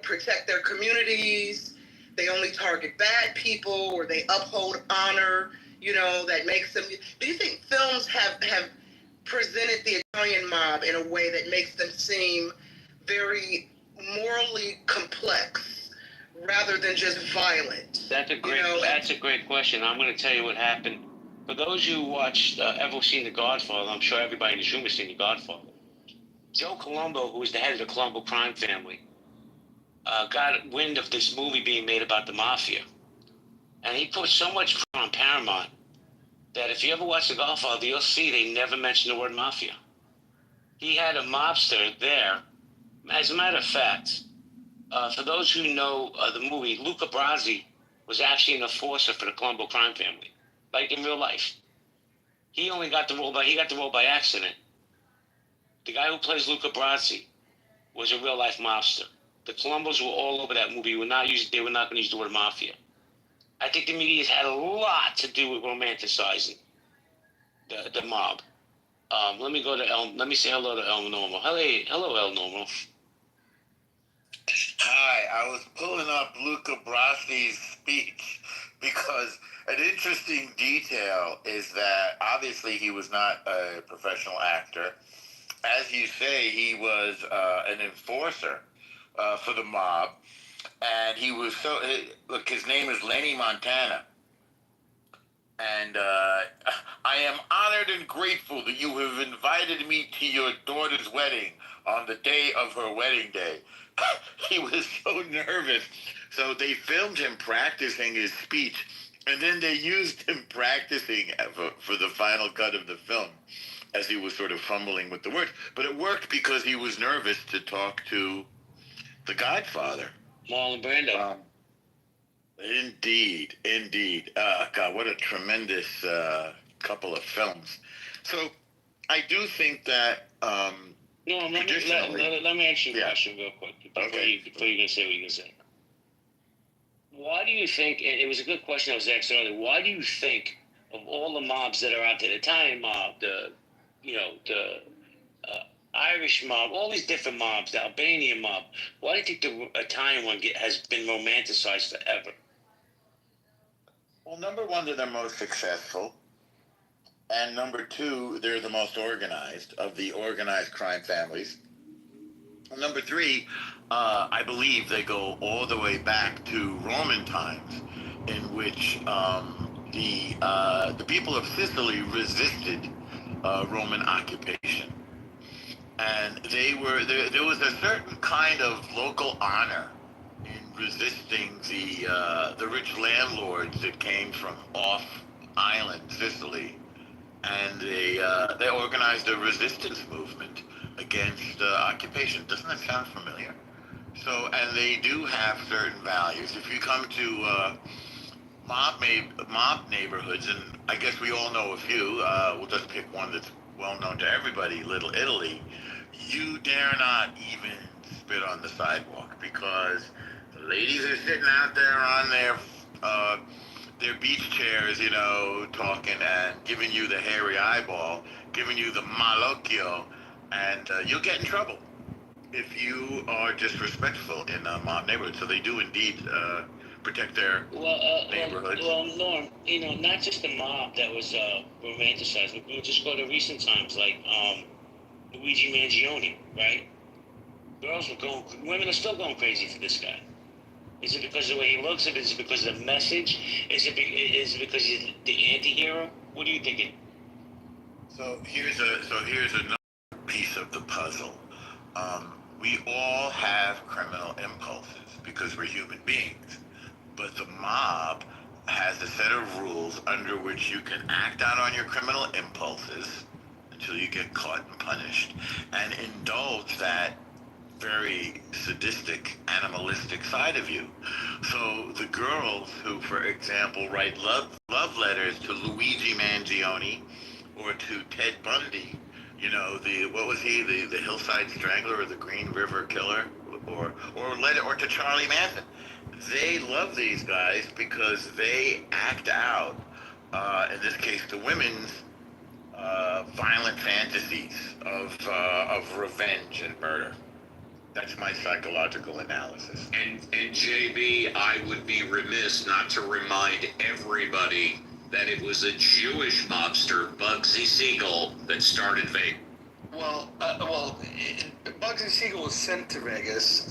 protect their communities, they only target bad people, or they uphold honor, that makes them... Do you think films have presented the Italian mob in a way that makes them seem very morally complex rather than just violent. That's a great question. I'm going to tell you what happened. For those who watched, ever seen The Godfather, I'm sure everybody in this room has seen The Godfather. Joe Colombo, who was the head of the Colombo crime family, got wind of this movie being made about the mafia. And he put so much on Paramount that if you ever watch The Godfather, you'll see they never mention the word mafia. He had a mobster there. As a matter of fact, for those who know the movie, Luca Brasi was actually an enforcer for the Colombo crime family, like in real life. He got the role by accident. The guy who plays Luca Brasi was a real life mobster. The Colombos were all over that movie. They were not going to use the word mafia. I think the media has had a lot to do with romanticizing the mob. Let me go to El. Let me say hello to El Normal. Hello, El Normal. Hi, I was pulling up Luca Brasi's speech because an interesting detail is that obviously he was not a professional actor. As you say, he was an enforcer for the mob, and he was look, his name is Lenny Montana. And I am honored and grateful that you have invited me to your daughter's wedding on the day of her wedding day. He was so nervous. So they filmed him practicing his speech, and then they used him practicing for the final cut of the film as he was sort of fumbling with the words. But it worked because he was nervous to talk to the Godfather. Marlon Brando. Indeed. God, what a tremendous couple of films. So I do think that No, let me answer your question real quick before you're going to say what you're going to say. Why do you think, it was a good question I was asked earlier, why do you think of all the mobs that are out there, the Italian mob, the Irish mob, all these different mobs, the Albanian mob, why do you think the Italian one has been romanticized forever? Well, number one, they're the most successful. And number two, they're the most organized of the organized crime families. And number three, I believe they go all the way back to Roman times, in which the people of Sicily resisted Roman occupation. And there was a certain kind of local honor in resisting the rich landlords that came from off island Sicily, and they organized a resistance movement against occupation. Doesn't that sound familiar? So, and they do have certain values. If you come to mob neighborhoods, and I guess we all know a few. We'll just pick one that's well known to everybody, Little Italy. You dare not even spit on the sidewalk because the ladies are sitting out there on their beach chairs, talking and giving you the hairy eyeball, giving you the malocchio, and you'll get in trouble if you are disrespectful in a mob neighborhood. So they do indeed protect their neighborhoods. Well, Norm, not just the mob that was romanticized, but we'll just go to recent times, like Luigi Mangione, right? Women are still going crazy for this guy. Is it because of the way he looks? Is it because of the message? Is it because he's the anti-hero? What are you thinking? So here's another piece of the puzzle. We all have criminal impulses because we're human beings, but the mob has a set of rules under which you can act out on your criminal impulses until you get caught and punished, and indulge that very sadistic, animalistic side of you. So the girls who, for example, write love letters to Luigi Mangione or to Ted Bundy, what was he, the Hillside Strangler or the Green River Killer, or to Charlie Manson. They love these guys because they act out, in this case, the women's violent fantasies of revenge and murder. That's my psychological analysis. And JB, I would be remiss not to remind everybody that it was a Jewish mobster, Bugsy Siegel, that started Vegas. Bugsy Siegel was sent to Vegas,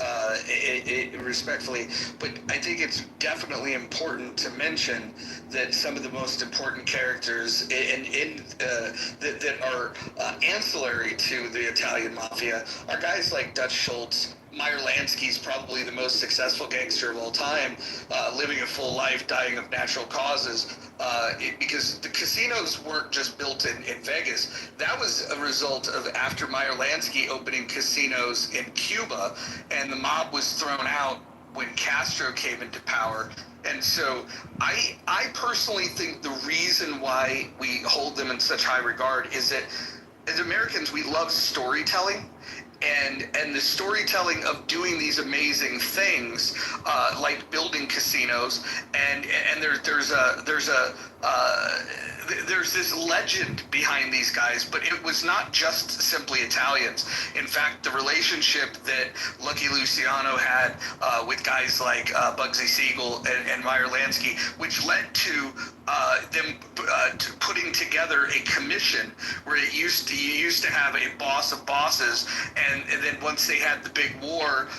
respectfully, but I think it's definitely important to mention that some of the most important characters that are ancillary to the Italian mafia are guys like Dutch Schultz. Meyer Lansky's probably the most successful gangster of all time, living a full life, dying of natural causes, because the casinos weren't just built in Vegas. That was a result of after Meyer Lansky opening casinos in Cuba, and the mob was thrown out when Castro came into power. And so I personally think the reason why we hold them in such high regard is that as Americans, we love storytelling. And the storytelling of doing these amazing things, like building casinos, and there's this legend behind these guys, but it was not just simply Italians. In fact, the relationship that Lucky Luciano had with guys like Bugsy Siegel and Meyer Lansky, which led to them putting together a commission where you used to have a boss of bosses, and then once they had the big war,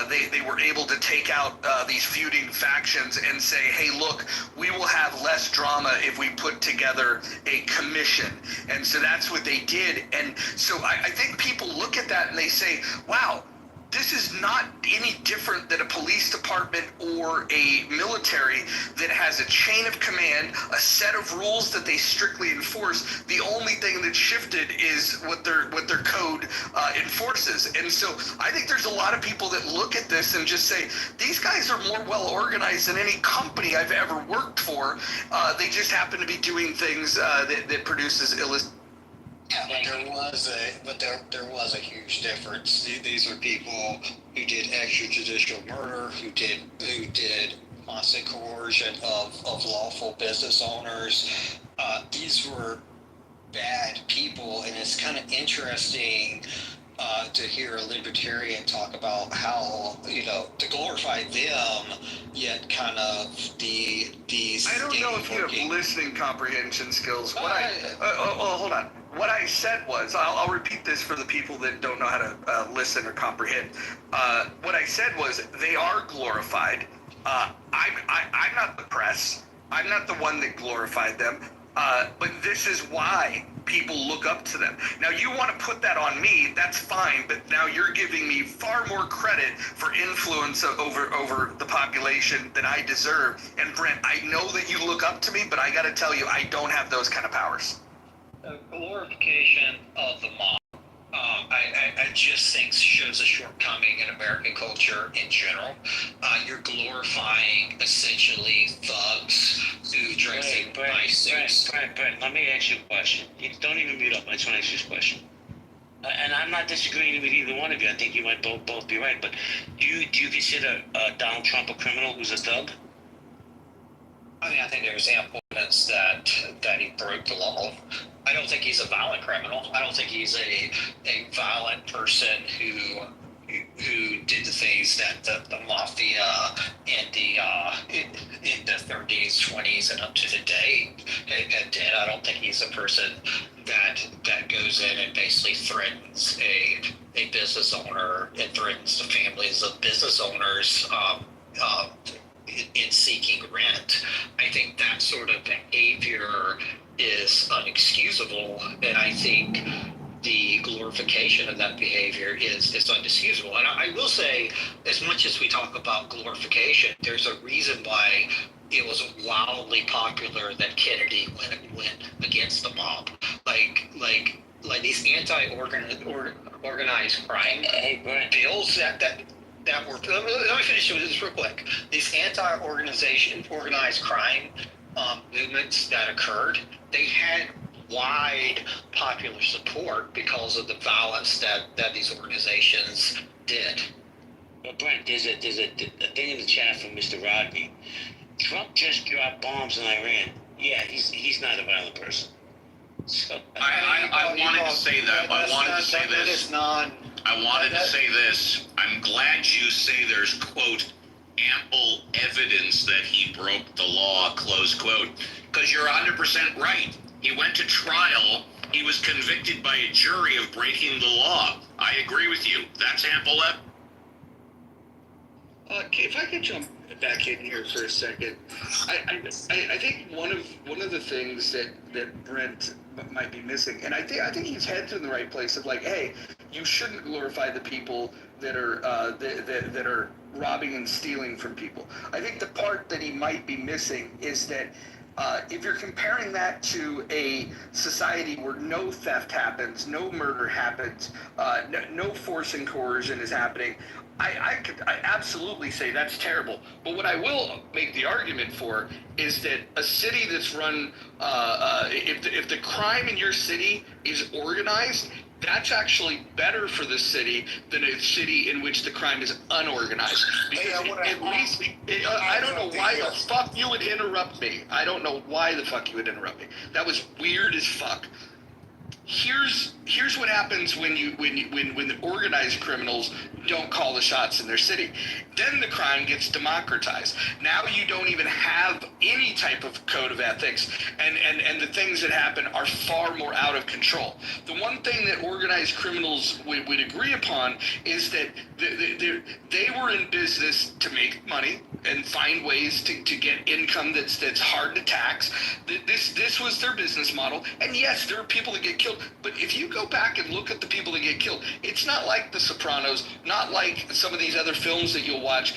they were able to take out these feuding factions and say, hey, look, we will have less drama if we put together a commission. And so that's what they did. And so I think people look at that and they say, wow, this is not any different than a police department or a military that has a chain of command, a set of rules that they strictly enforce. The only thing that shifted is what their code enforces. And so I think there's a lot of people that look at this and just say, these guys are more well organized than any company I've ever worked for. They just happen to be doing things that produces illicit. Yeah, but there was a huge difference. These are people who did extrajudicial murder, who did constant coercion of lawful business owners. These were bad people, and it's kind of interesting to hear a libertarian talk about how, to glorify them, yet kind of these. I don't know if you have listening comprehension skills. Hold on. What I said was, I'll repeat this for the people that don't know how to listen or comprehend. What I said was, they are glorified. I'm not the press. I'm not the one that glorified them. But this is why people look up to them. Now, you want to put that on me, that's fine, but now you're giving me far more credit for influence over the population than I deserve. And Brent, I know that you look up to me, but I got to tell you, I don't have those kind of powers. The glorification of the mob, I just think shows a shortcoming in American culture in general. You're glorifying essentially thugs who dress in nice suits. Brent, let me ask you a question. You don't even mute up. I just want to ask you this question. And I'm not disagreeing with either one of you. I think you might both be right. But do you consider Donald Trump a criminal who's a thug? I think there's ample evidence that he broke the law. I don't think he's a violent criminal. I don't think he's a violent person who did the things that the mafia in the 30s, 20s, and up to today did. I don't think he's a person that goes in and basically threatens a business owner and threatens the families of business owners in seeking rent. I think that sort of behavior is unexcusable, and I think the glorification of that behavior is unexcusable. And I will say, as much as we talk about glorification, there's a reason why it was wildly popular that Kennedy went against the mob. Like these anti-organized crime bills that were. Let me finish with this real quick. These organized crime movements that occurred, they had wide popular support because of the violence that these organizations did. But Brent, there's a thing in the chat from Mr. Rodney. Trump just dropped bombs in Iran. Yeah, he's not a violent person. So, I wanted to say that. I wanted to say this. I wanted to say this. I'm glad you say there's, quote, ample evidence that he broke the law, close quote. Because you're 100% right. He went to trial. He was convicted by a jury of breaking the law. I agree with you. That's ample evidence. If I could jump back in here for a second, I think one of the things that Brent might be missing, and I think he's heads in the right place of like, hey, you shouldn't glorify the people that are that are robbing and stealing from people. I think the part that he might be missing is that if you're comparing that to a society where no theft happens, no murder happens, no force and coercion is happening, I absolutely say that's terrible. But what I will make the argument for is that a city that's run, if the crime in your city is organized, that's actually better for the city than a city in which the crime is unorganized. Because at least, I don't know why the fuck you would interrupt me. I don't know why the fuck you would interrupt me. That was weird as fuck. Here's what happens when the organized criminals don't call the shots in their city. Then the crime gets democratized. Now you don't even have any type of code of ethics, and the things that happen are far more out of control. The one thing that organized criminals would agree upon is that they were in business to make money and find ways to get income that's hard to tax. This was their business model. And yes, there are people that get killed. But if you go back and look at the people that get killed, it's not like The Sopranos, not like some of these other films that you'll watch.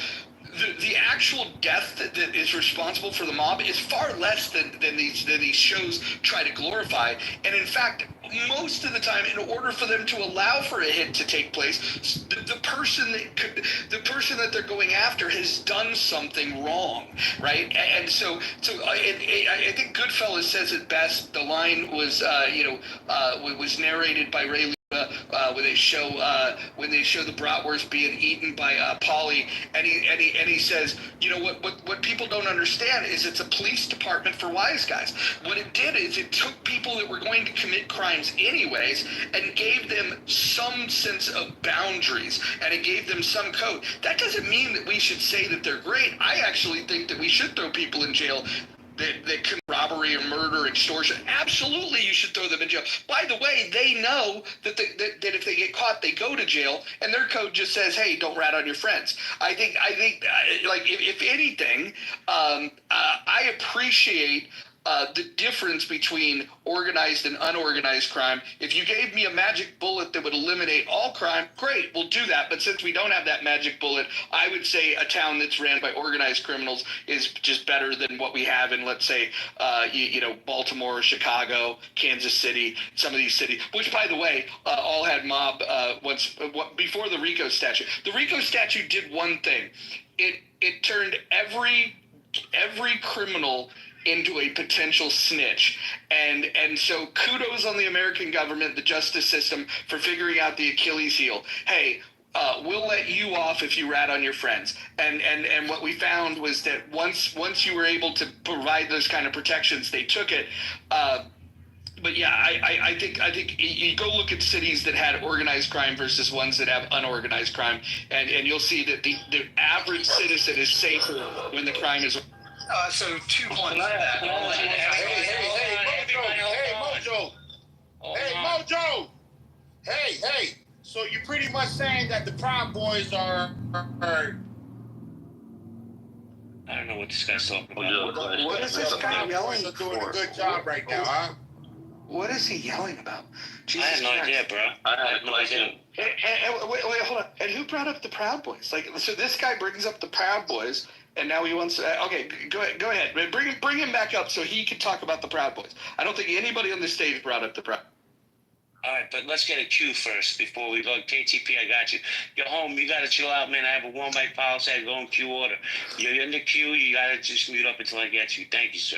The actual death that is responsible for the mob is far less than these shows try to glorify. And in fact, most of the time, in order for them to allow for a hit to take place, the person that they're going after has done something wrong, right? And so I think Goodfellas says it best. The line was was narrated by Ray when they show the bratwurst being eaten by Paulie, and he says, you know what people don't understand is it's a police department for wise guys. What it did is it took people that were going to commit crimes anyways and gave them some sense of boundaries, and it gave them some code. That doesn't mean that we should say that they're great. I actually think that we should throw people in jail that commit robbery or murder, extortion. Absolutely, you should throw them in jail. By the way, they know that if they get caught, they go to jail, and their code just says, "Hey, don't rat on your friends." I think, like if anything, I appreciate the difference between organized and unorganized crime. If you gave me a magic bullet that would eliminate all crime, great, we'll do that. But since we don't have that magic bullet, I would say a town that's ran by organized criminals is just better than what we have in, let's say, Baltimore, Chicago, Kansas City, some of these cities, which, by the way, all had mob before the RICO statute. The RICO statute did one thing. It turned every criminal into a potential snitch, and so kudos on the American government, the justice system, for figuring out the Achilles heel. Hey, we'll let you off if you rat on your friends. And what we found was that once you were able to provide those kind of protections, they took it. But yeah, I think you go look at cities that had organized crime versus ones that have unorganized crime, and you'll see that the average citizen is safer when the crime is. So 2 points. Mojo! Hey! So you're pretty much saying that the Proud Boys are I don't know what this guy's talking about. What is this guy yelling for? Doing a good job right now, huh? What is he yelling about? Jesus I have no idea, bro. I have no idea. Wait, hold on. And who brought up the Proud Boys? Like, so this guy brings up the Proud Boys, and now he wants to. Okay, go ahead. Bring him back up so he can talk about the Proud Boys. I don't think anybody on the stage brought up the Proud. All right, but let's get a cue first before we go. KTP, I got you. You're home. You got to chill out, man. I have a warm mic policy. I go in queue order. You're in the queue. You got to just mute up until I get you. Thank you, sir.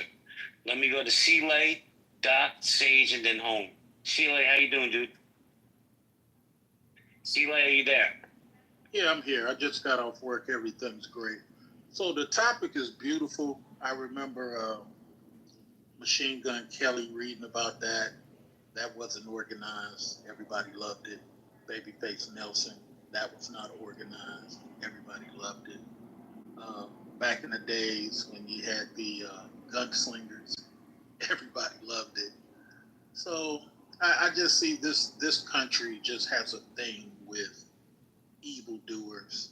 Let me go to C-Lay, Doc, Sage, and then home. C-Lay, how you doing, dude? C-Lay, are you there? Yeah, I'm here. I just got off work. Everything's great. So the topic is beautiful. I remember Machine Gun Kelly reading about that. That wasn't organized. Everybody loved it. Babyface Nelson, that was not organized. Everybody loved it. Back in the days when you had the gunslingers, everybody loved it. So I just see this country just has a thing with evildoers.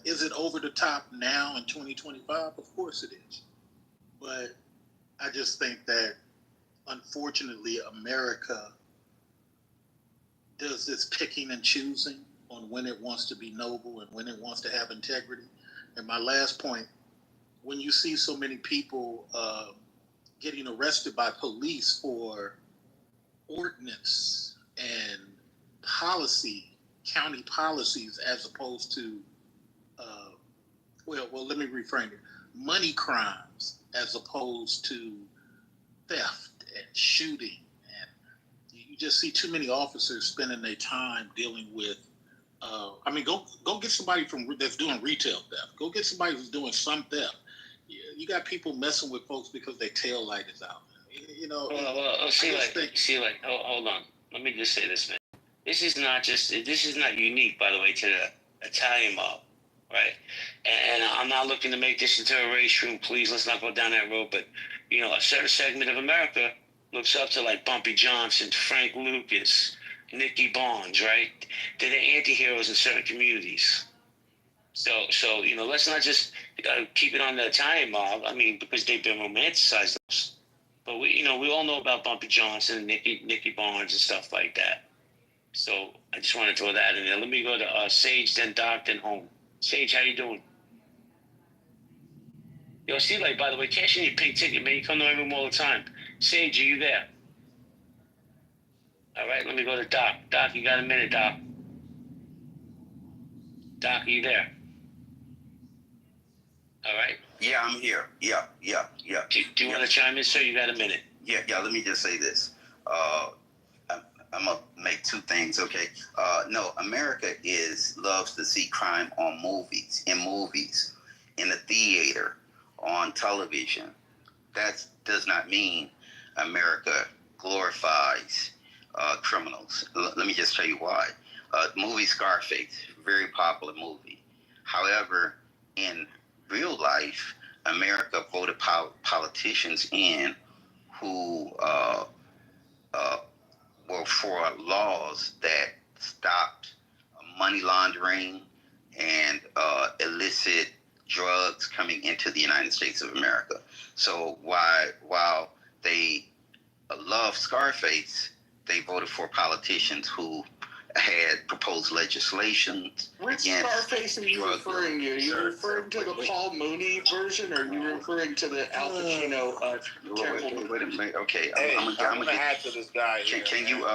Is it over the top now in 2025? Of course it is. But I just think that, unfortunately, America does this picking and choosing on when it wants to be noble and when it wants to have integrity. And my last point, when you see so many people getting arrested by police for ordinance and policy, county policies, as opposed to, let me reframe it, money crimes as opposed to theft and shooting. And you just see too many officers spending their time dealing with, go get somebody that's doing retail theft. Go get somebody who's doing some theft. You got people messing with folks because their tail light is out. Hold on. Let me just say this, man. This is not unique, by the way, to the Italian mob, right? And I'm not looking to make this into a race room. Please, let's not go down that road. But, a certain segment of America looks up to like Bumpy Johnson, Frank Lucas, Nicky Barnes, right? They're the anti-heroes in certain communities. So let's not just keep it on the Italian mob. I mean, because they've been romanticized. But we all know about Bumpy Johnson, Nicky Barnes, and stuff like that. So I just want to throw that in there. Let me go to Sage, then Doc, then Home. Sage, how you doing? Yo, see, by the way, cash in your pink ticket, man. You come to my room all the time. Sage, are you there? All right, let me go to Doc. Doc, you got a minute, Doc? Doc, are you there? All right. Yeah, I'm here. Yeah. Do you want to chime in, sir? You got a minute. Yeah. Let me just say this. I'm gonna make two things, okay? No, America loves to see crime on movies, in the theater, on television. That does not mean America glorifies criminals. Let me just tell you why. Movie Scarface, very popular movie. However, in real life, America voted politicians in who were for laws that stopped money laundering and illicit drugs coming into the United States of America. So while they love Scarface, they voted for politicians who had proposed legislation. Which Scarface are you referring to? Are you referring to the Paul Mooney version, or are you referring to the Al Pacino? Wait a minute. Okay, Hey, I'm gonna add to this guy. Can you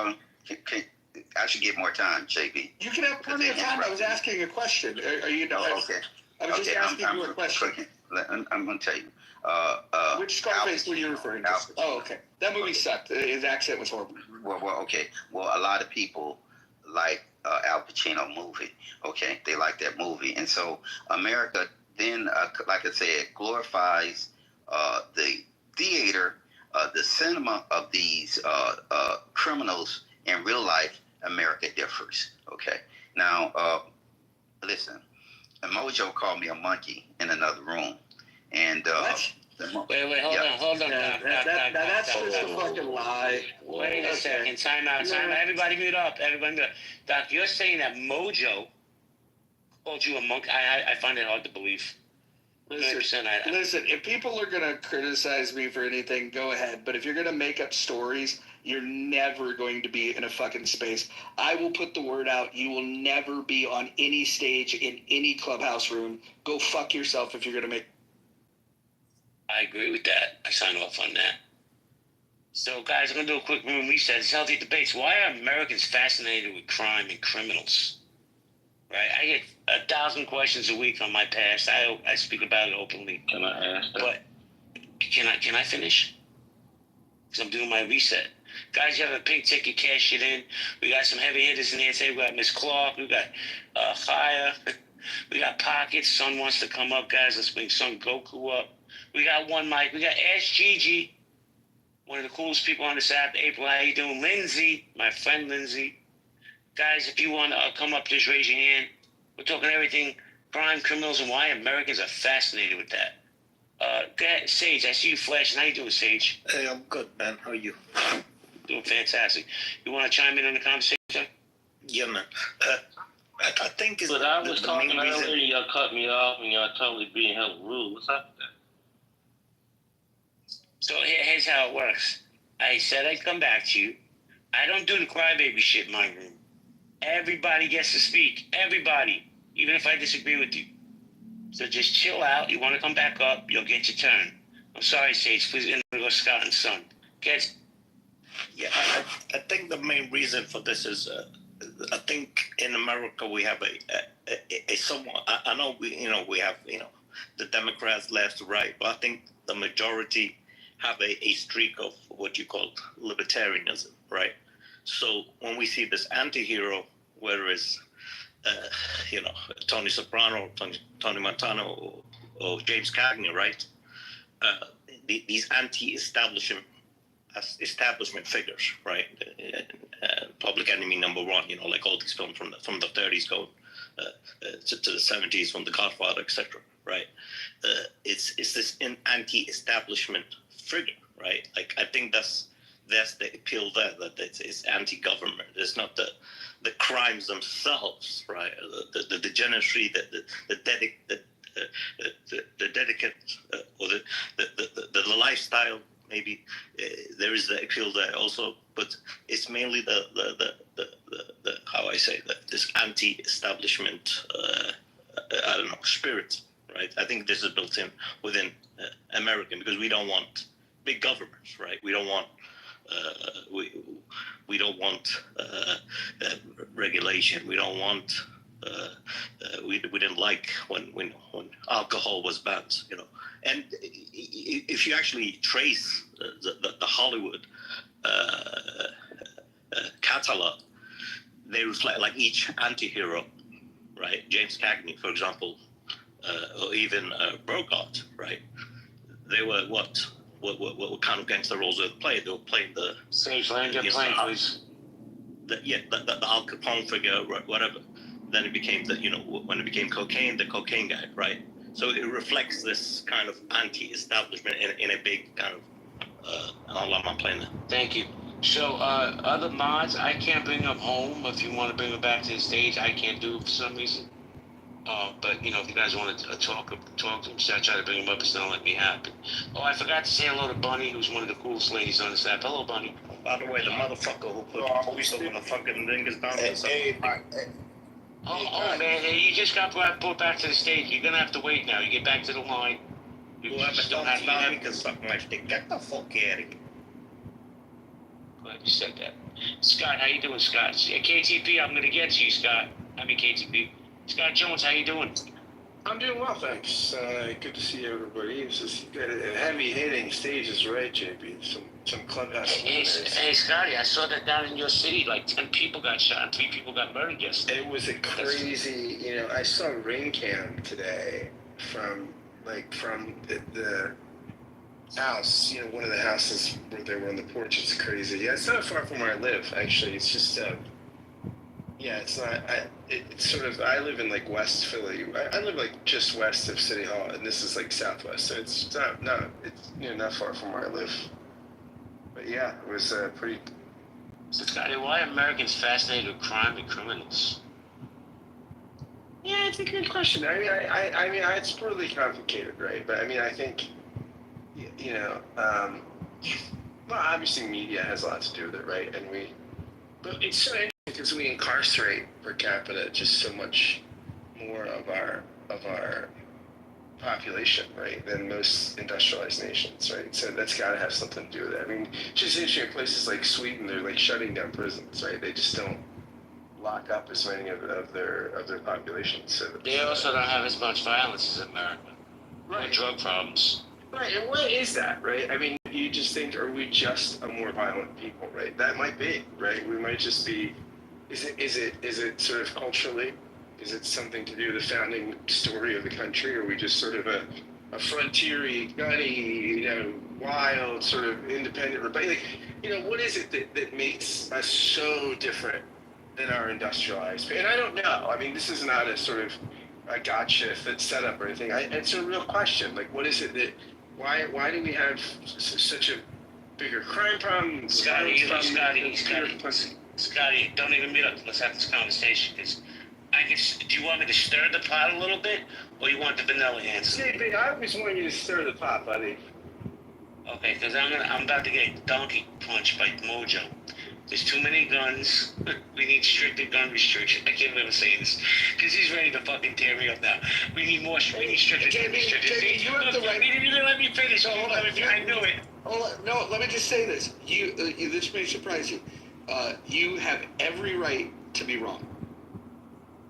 I should get more time, JB. You can have plenty of time. I was asking a question. Are you? Okay. I was just asking you a question. I'm going to tell you. Which Scarface were you referring to? Oh, okay. That movie sucked. His accent was horrible. Well, okay. Well, a lot of people like Al Pacino movie. Okay, they like that movie, and so America then, like I said, glorifies the theater, the cinema of these criminals. In real life, America differs. Okay. Now, listen. Mojo called me a monkey in another room, and what? Wait, hold on. That's just a fucking lie. Wait a second. Time out. Everybody mute up. Doc, you're saying that Mojo called you a monkey? I find it hard to believe. Listen, if people are going to criticize me for anything, go ahead. But if you're going to make up stories, you're never going to be in a fucking space. I will put the word out. You will never be on any stage in any clubhouse room. Go fuck yourself if you're going to make... I agree with that. I sign off on that. So, guys, I'm going to do a quick room reset. It's Healthy Debates. Why are Americans fascinated with crime and criminals? Right? I get 1,000 questions a week on my past. I speak about it openly. Can I ask that? But can I finish? Because I'm doing my reset. Guys, you have a pink ticket, cash it in. We got some heavy hitters in here today. We got Miss Clark. We got Chaya. We got Pockets. Son wants to come up, guys. Let's bring Son Goku up. We got one mic. We got Ask Gigi, one of the coolest people on this app. April, how you doing? Lindsay, my friend Lindsay. Guys, if you want to come up, just raise your hand. We're talking everything crime, criminals, and why Americans are fascinated with that. Go ahead, Sage. I see you flashing. How you doing, Sage? Hey, I'm good, man. How are you? Doing fantastic. You want to chime in on the conversation? Yeah, man. I think it's. But I was the talking main earlier, reason. y'all cut me off, and y'all totally being hella rude. What's up with that? So here's how it works. I said I'd come back to you. I don't do the crybaby shit in my room. Everybody gets to speak. Everybody. Even if I disagree with you. So just chill out. You want to come back up, you'll get your turn. I'm sorry, Sage. Please go Scott and Son. Get. Yeah, I think the main reason for this is, I think in America we have a somewhat. I know we have the Democrats left to right, but I think the majority have a streak of what you call libertarianism, right? So when we see this anti-hero, whether it's Tony Soprano, Tony Montano, or James Cagney, right? These anti-establishment figures, right? Public Enemy #1, like all these films from the 30s going to the 70s, from The Godfather, etc. Right? It's this anti-establishment figure, right? Like I think that's the appeal there, that it's anti-government. It's not the crimes themselves, right? The degeneracy, the dedicate or the lifestyle. Maybe there is the appeal there also, but it's mainly the how I say that, this anti-establishment spirit, right? I think this is built in within American, because we don't want big governments, right? We don't want we don't want regulation. We don't want we didn't like when alcohol was banned, And if you actually trace the Hollywood catalog, they reflect like each anti-hero, right? James Cagney, for example, or even Bogart, right? They were what kind of gangster roles they played? They were playing the Sage, land your plane, please. The Al Capone figure, whatever. Then it became when it became cocaine, the cocaine guy, right? So it reflects this kind of anti-establishment in a big kind of. I'll let my plane. Thank you. So other mods, I can't bring up home. If you want to bring them back to the stage, I can't do it for some reason. But if you guys want to talk to them, so I try to bring them up. It's not let me happen. Oh, I forgot to say hello to Bunny, who's one of the coolest ladies on this app. Hello, Bunny. By the way, the motherfucker who put we still gonna fucking dingus down. Oh man, you just got brought back to the stage. You're gonna have to wait now. You get back to the line. Whoever don't stop me can suck my dick. Get the fuck out of here. Glad you said that. Scott, how you doing, Scott? KTP, I'm gonna get to you, Scott. I mean KTP. Scott Jones, how you doing? I'm doing well, thanks. Good to see everybody. It's just heavy hitting stages, right, JB? Some clubhouse. Hey, Scotty, I saw that down in your city, like 10 people got shot and 3 people got murdered yesterday. It was a crazy, I saw a ring cam today from the house, one of the houses where they were on the porch. It's crazy. Yeah, it's not far from where I live, actually. It's just, it's not, it's sort of, I live in like West Philly. I live like just west of City Hall, and this is like Southwest, so it's not far from where I live. But yeah, it was pretty. So Scotty, why are Americans fascinated with crime and criminals? Yeah, it's a good question. I mean, it's really complicated, right? But I mean, I think, well, obviously media has a lot to do with it, right? But it's so interesting because we incarcerate per capita just so much more of our population, right, than most industrialized nations, right? So that's got to have something to do with it. I mean, just interesting, places like Sweden, they're like shutting down prisons, right? They just don't lock up as many of their population. So they also don't have as much violence as America. Right. Or drug problems. Right, and what is that, right? I mean, you just think, are we just a more violent people, right? That might be, right? We might just be. Is it sort of culturally? Is it something to do with the founding story of the country? Or are we just sort of a frontiery, gunny, wild, sort of independent rebellion? What is it that makes us so different than our industrialized? And I don't know. I mean, this is not a sort of a gotcha if it's set up or anything. It's a real question. Like, what is it that? Why do we have such a bigger crime problem? Scotty, don't even meet up. Let's have this conversation. Because do you want me to stir the pot a little bit, or you want the vanilla answer? JB, I always want you to stir the pot, buddy. Okay, because I'm about to get donkey punched by Mojo. There's too many guns. We need stricter gun restriction. I can't believe I'm saying this because he's ready to fucking tear me up now. We need stricter gun restriction. JB, you have the right. You didn't let me finish. Hold on, I knew it. No, let me just say this. This may surprise you. You have every right to be wrong.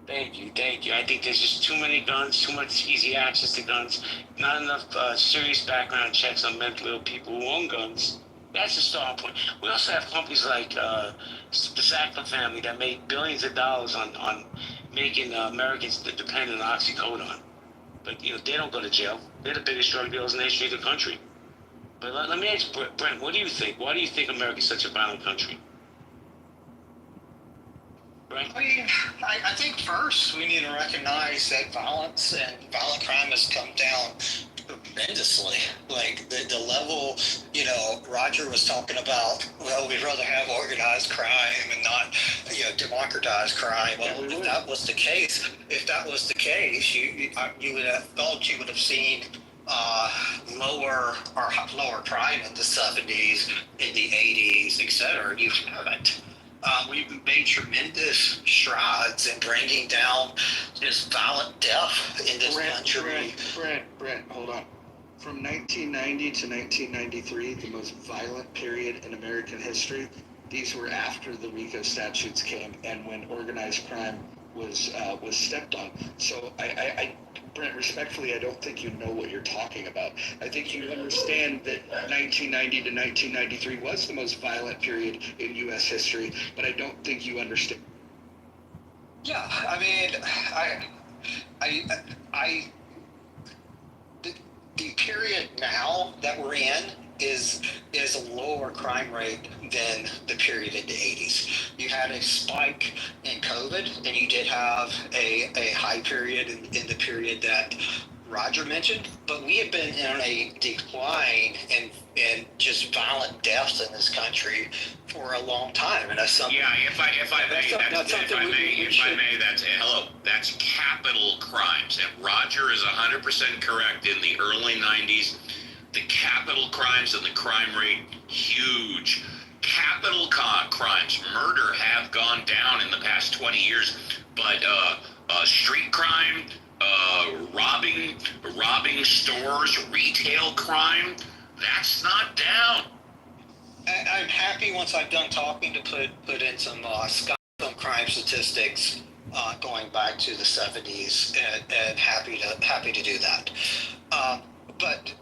Thank you. I think there's just too many guns, too much easy access to guns, not enough serious background checks on mentally ill people who own guns. That's the starting point. We also have companies like the Sackler family that made billions of dollars on making Americans dependent on oxycodone. But they don't go to jail. They're the biggest drug dealers in the history of the country. But let me ask Brent, what do you think? Why do you think America's such a violent country? Brent? I think first we need to recognize that violence and violent crime has come down tremendously. Like the level, Roger was talking about, well, we'd rather have organized crime and not, democratized crime. Well, if that was the case, you would have thought you would have seen lower crime in the 70s, in the 80s, etc. You haven't. We've made tremendous strides in bringing down this violent death in this country. Brent, hold on. From 1990 to 1993, the most violent period in American history, these were after the RICO statutes came and when organized crime was stepped on. So Brent, respectfully, I don't think you know what you're talking about. I think you understand that 1990 to 1993 was the most violent period in U.S. history, but I don't think you understand. Yeah, I mean, the period now that we're in is a lower crime rate than the period in the 80s. You had a spike in COVID, and you did have a high period in the period that Roger mentioned, but we have been in a decline in just violent deaths in this country for a long time, and that's something. Yeah, if I may, that's capital crimes, and Roger is 100% correct. In the early 90s, the capital crimes and the crime rate huge. Capital crimes, murder have gone down in the past 20 years, but street crime, robbing stores, retail crime, that's not down. I'm happy once I've done talking to put in some crime statistics going back to the 70s, and happy to do that. But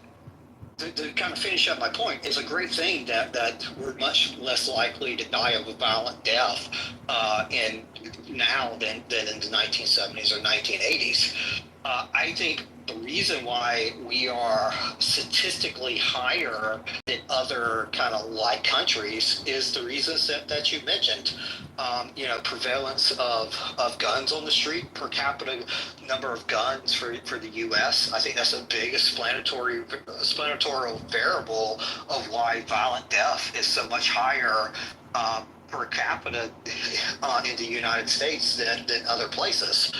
to kind of finish up my point, it's a great thing that we're much less likely to die of a violent death in now than in the 1970s or 1980s. I think the reason why we are statistically higher than other kind of like countries is the reasons that you mentioned. Prevalence of guns on the street, per capita number of guns for the U.S. I think that's the biggest explanatory variable of why violent death is so much higher per capita in the United States than other places.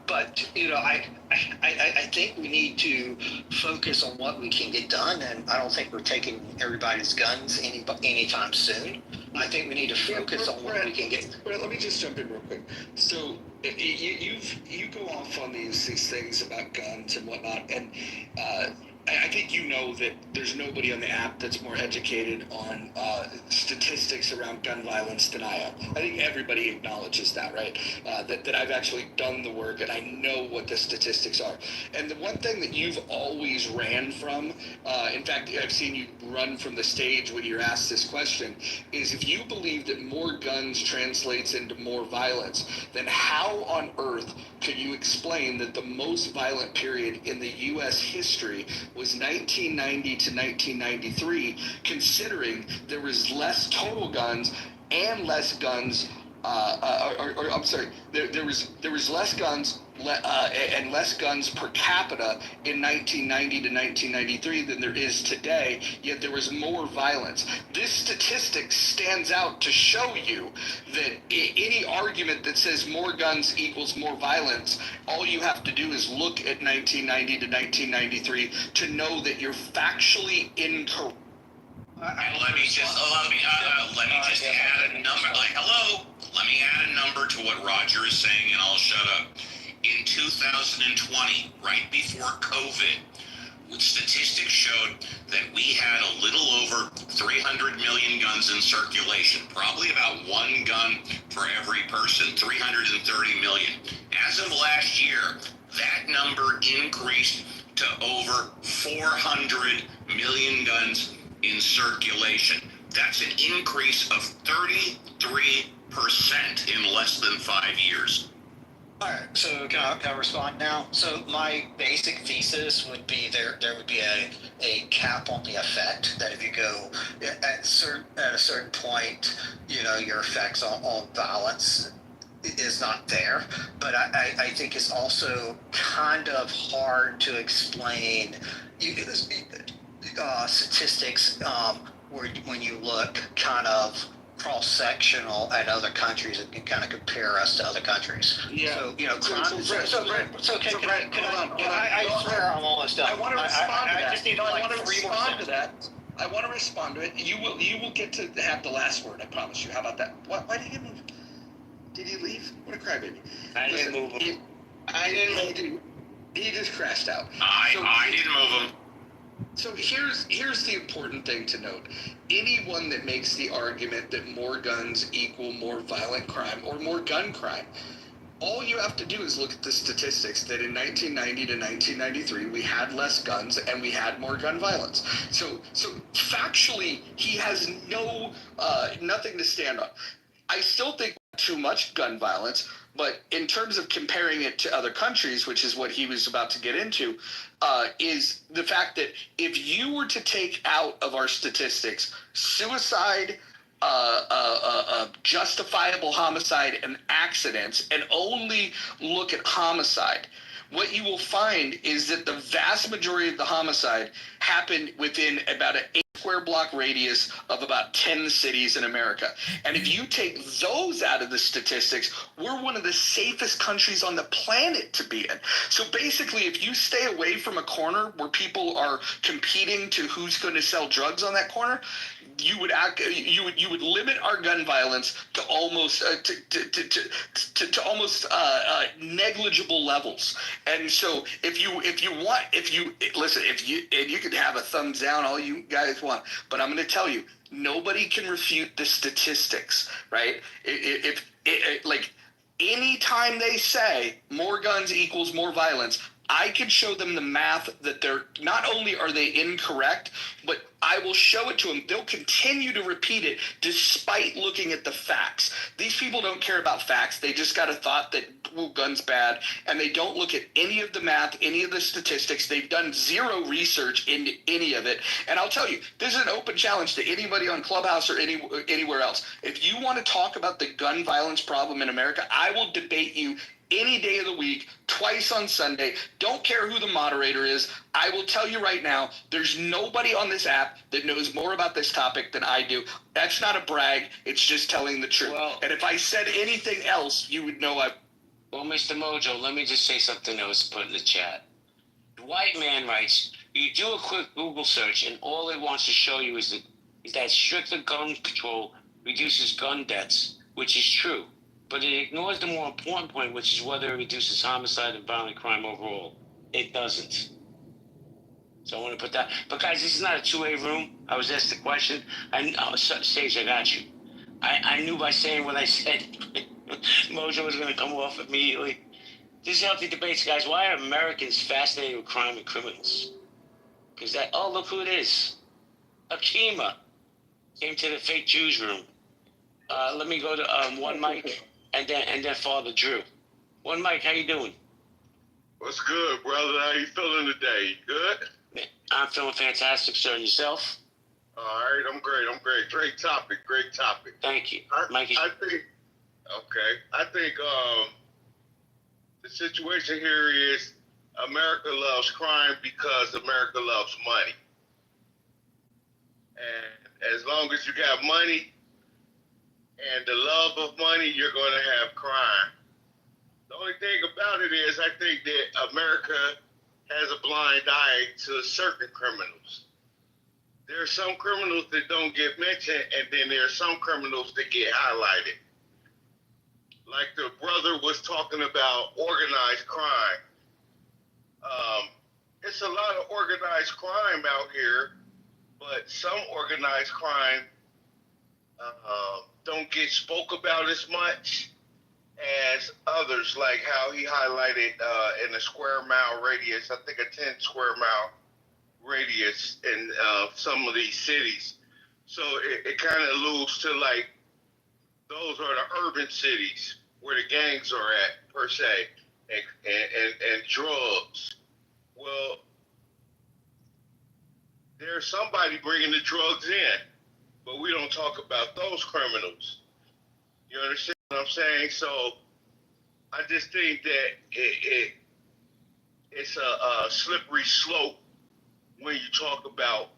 But I think we need to focus on what we can get done, and I don't think we're taking everybody's guns anytime soon. I think we need to focus on what we can get. Brett, let me just jump in real quick. So you go off on these things about guns and whatnot, and I think you know that there's nobody on the app that's more educated on statistics around gun violence than I am. I think everybody acknowledges that, right? That I've actually done the work and I know what the statistics are. And the one thing that you've always ran from, in fact, I've seen you run from the stage when you're asked this question, is if you believe that more guns translates into more violence, then how on earth could you explain that the most violent period in the U.S. history was 1990 to 1993, considering there was less total guns and less guns I'm sorry, there was less guns and less guns per capita in 1990 to 1993 than there is today, yet there was more violence. This statistic stands out to show you that any argument that says more guns equals more violence, all you have to do is look at 1990 to 1993 to know that you're factually incorrect. Let me just add a number. Hello. Let me add a number to what Roger is saying, and I'll shut up. In 2020, right before COVID, statistics showed that we had a little over 300 million guns in circulation, probably about one gun for every person, 330 million. As of last year, that number increased to over 400 million guns in circulation. That's an increase of 33% in less than 5 years. All right, so can I respond now? So my basic thesis would be there would be a cap on the effect, that if you go at a certain point, your effects on violence is not there. But I think it's also kind of hard to explain statistics when you look kind of cross-sectional at other countries and can kind of compare us to other countries. Yeah. So, Brett, I swear I'm almost done. I want to respond to that. I just need like 3 more seconds. I want to respond to it. You will get to have the last word. I promise you. How about that? Why did he move? Did he leave? What a crybaby! I didn't move him. He just crashed out. I didn't move him. So here's the important thing to note. Anyone that makes the argument that more guns equal more violent crime or more gun crime, all you have to do is look at the statistics that in 1990 to 1993 we had less guns and we had more gun violence. So factually, he has nothing to stand on. I still think too much gun violence, but in terms of comparing it to other countries, which is what he was about to get into, is the fact that if you were to take out of our statistics suicide, justifiable homicide, and accidents, and only look at homicide, what you will find is that the vast majority of the homicide happened within about an 8 square block radius of about 10 cities in America. And if you take those out of the statistics, we're one of the safest countries on the planet to be in. So basically, if you stay away from a corner where people are competing to who's going to sell drugs on that corner, you would limit our gun violence to almost negligible levels. And so if you could have a thumbs down all you guys want, but I'm going to tell you, nobody can refute the statistics, right? If any time they say more guns equals more violence, I can show them the math that they're not only are they incorrect, but I will show it to them. They'll continue to repeat it despite looking at the facts. These people don't care about facts. They just got a thought that guns bad, and they don't look at any of the math, any of the statistics. They've done zero research into any of it. And I'll tell you, this is an open challenge to anybody on Clubhouse or anywhere else. If you want to talk about the gun violence problem in America, I will debate you any day of the week, twice on Sunday. Don't care who the moderator is. I will tell you right now, there's nobody on this app that knows more about this topic than I do. That's not a brag. It's just telling the truth. Well, and if I said anything else, you would know Well, Mr. Mojo, let me just say something that was put in the chat. The white man writes, you do a quick Google search, and all it wants to show you is that stricter gun control reduces gun deaths, which is true. But it ignores the more important point, which is whether it reduces homicide and violent crime overall. It doesn't. So I want to put that. But guys, this is not a two-way room. I was asked the question. Sage, I got you. I knew by saying what I said, Mojo was going to come off immediately. This is Healthy Debates, guys. Why are Americans fascinated with crime and criminals? Because look who it is. Akima came to the fake Jews room. Let me go to one mic. And then Father Drew. One Mike, how you doing? What's good, brother? How you feeling today? Good? I'm feeling fantastic, sir. And yourself? All right, I'm great. Great topic. Thank you. I think Okay, I think the situation here is America loves crime because America loves money. And as long as you got money and the love of money, you're going to have crime. The only thing about it is I think that America has a blind eye to certain criminals. There are some criminals that don't get mentioned, and then there are some criminals that get highlighted. Like the brother was talking about organized crime. It's a lot of organized crime out here, but some organized crime don't get spoke about as much as others, like how he highlighted in a square mile radius, I think a 10 square mile radius in some of these cities. So it kind of alludes to like those are the urban cities where the gangs are at, per se, and drugs. Well, there's somebody bringing the drugs in, but we don't talk about those criminals. You understand what I'm saying? So I just think that it's a slippery slope when you talk about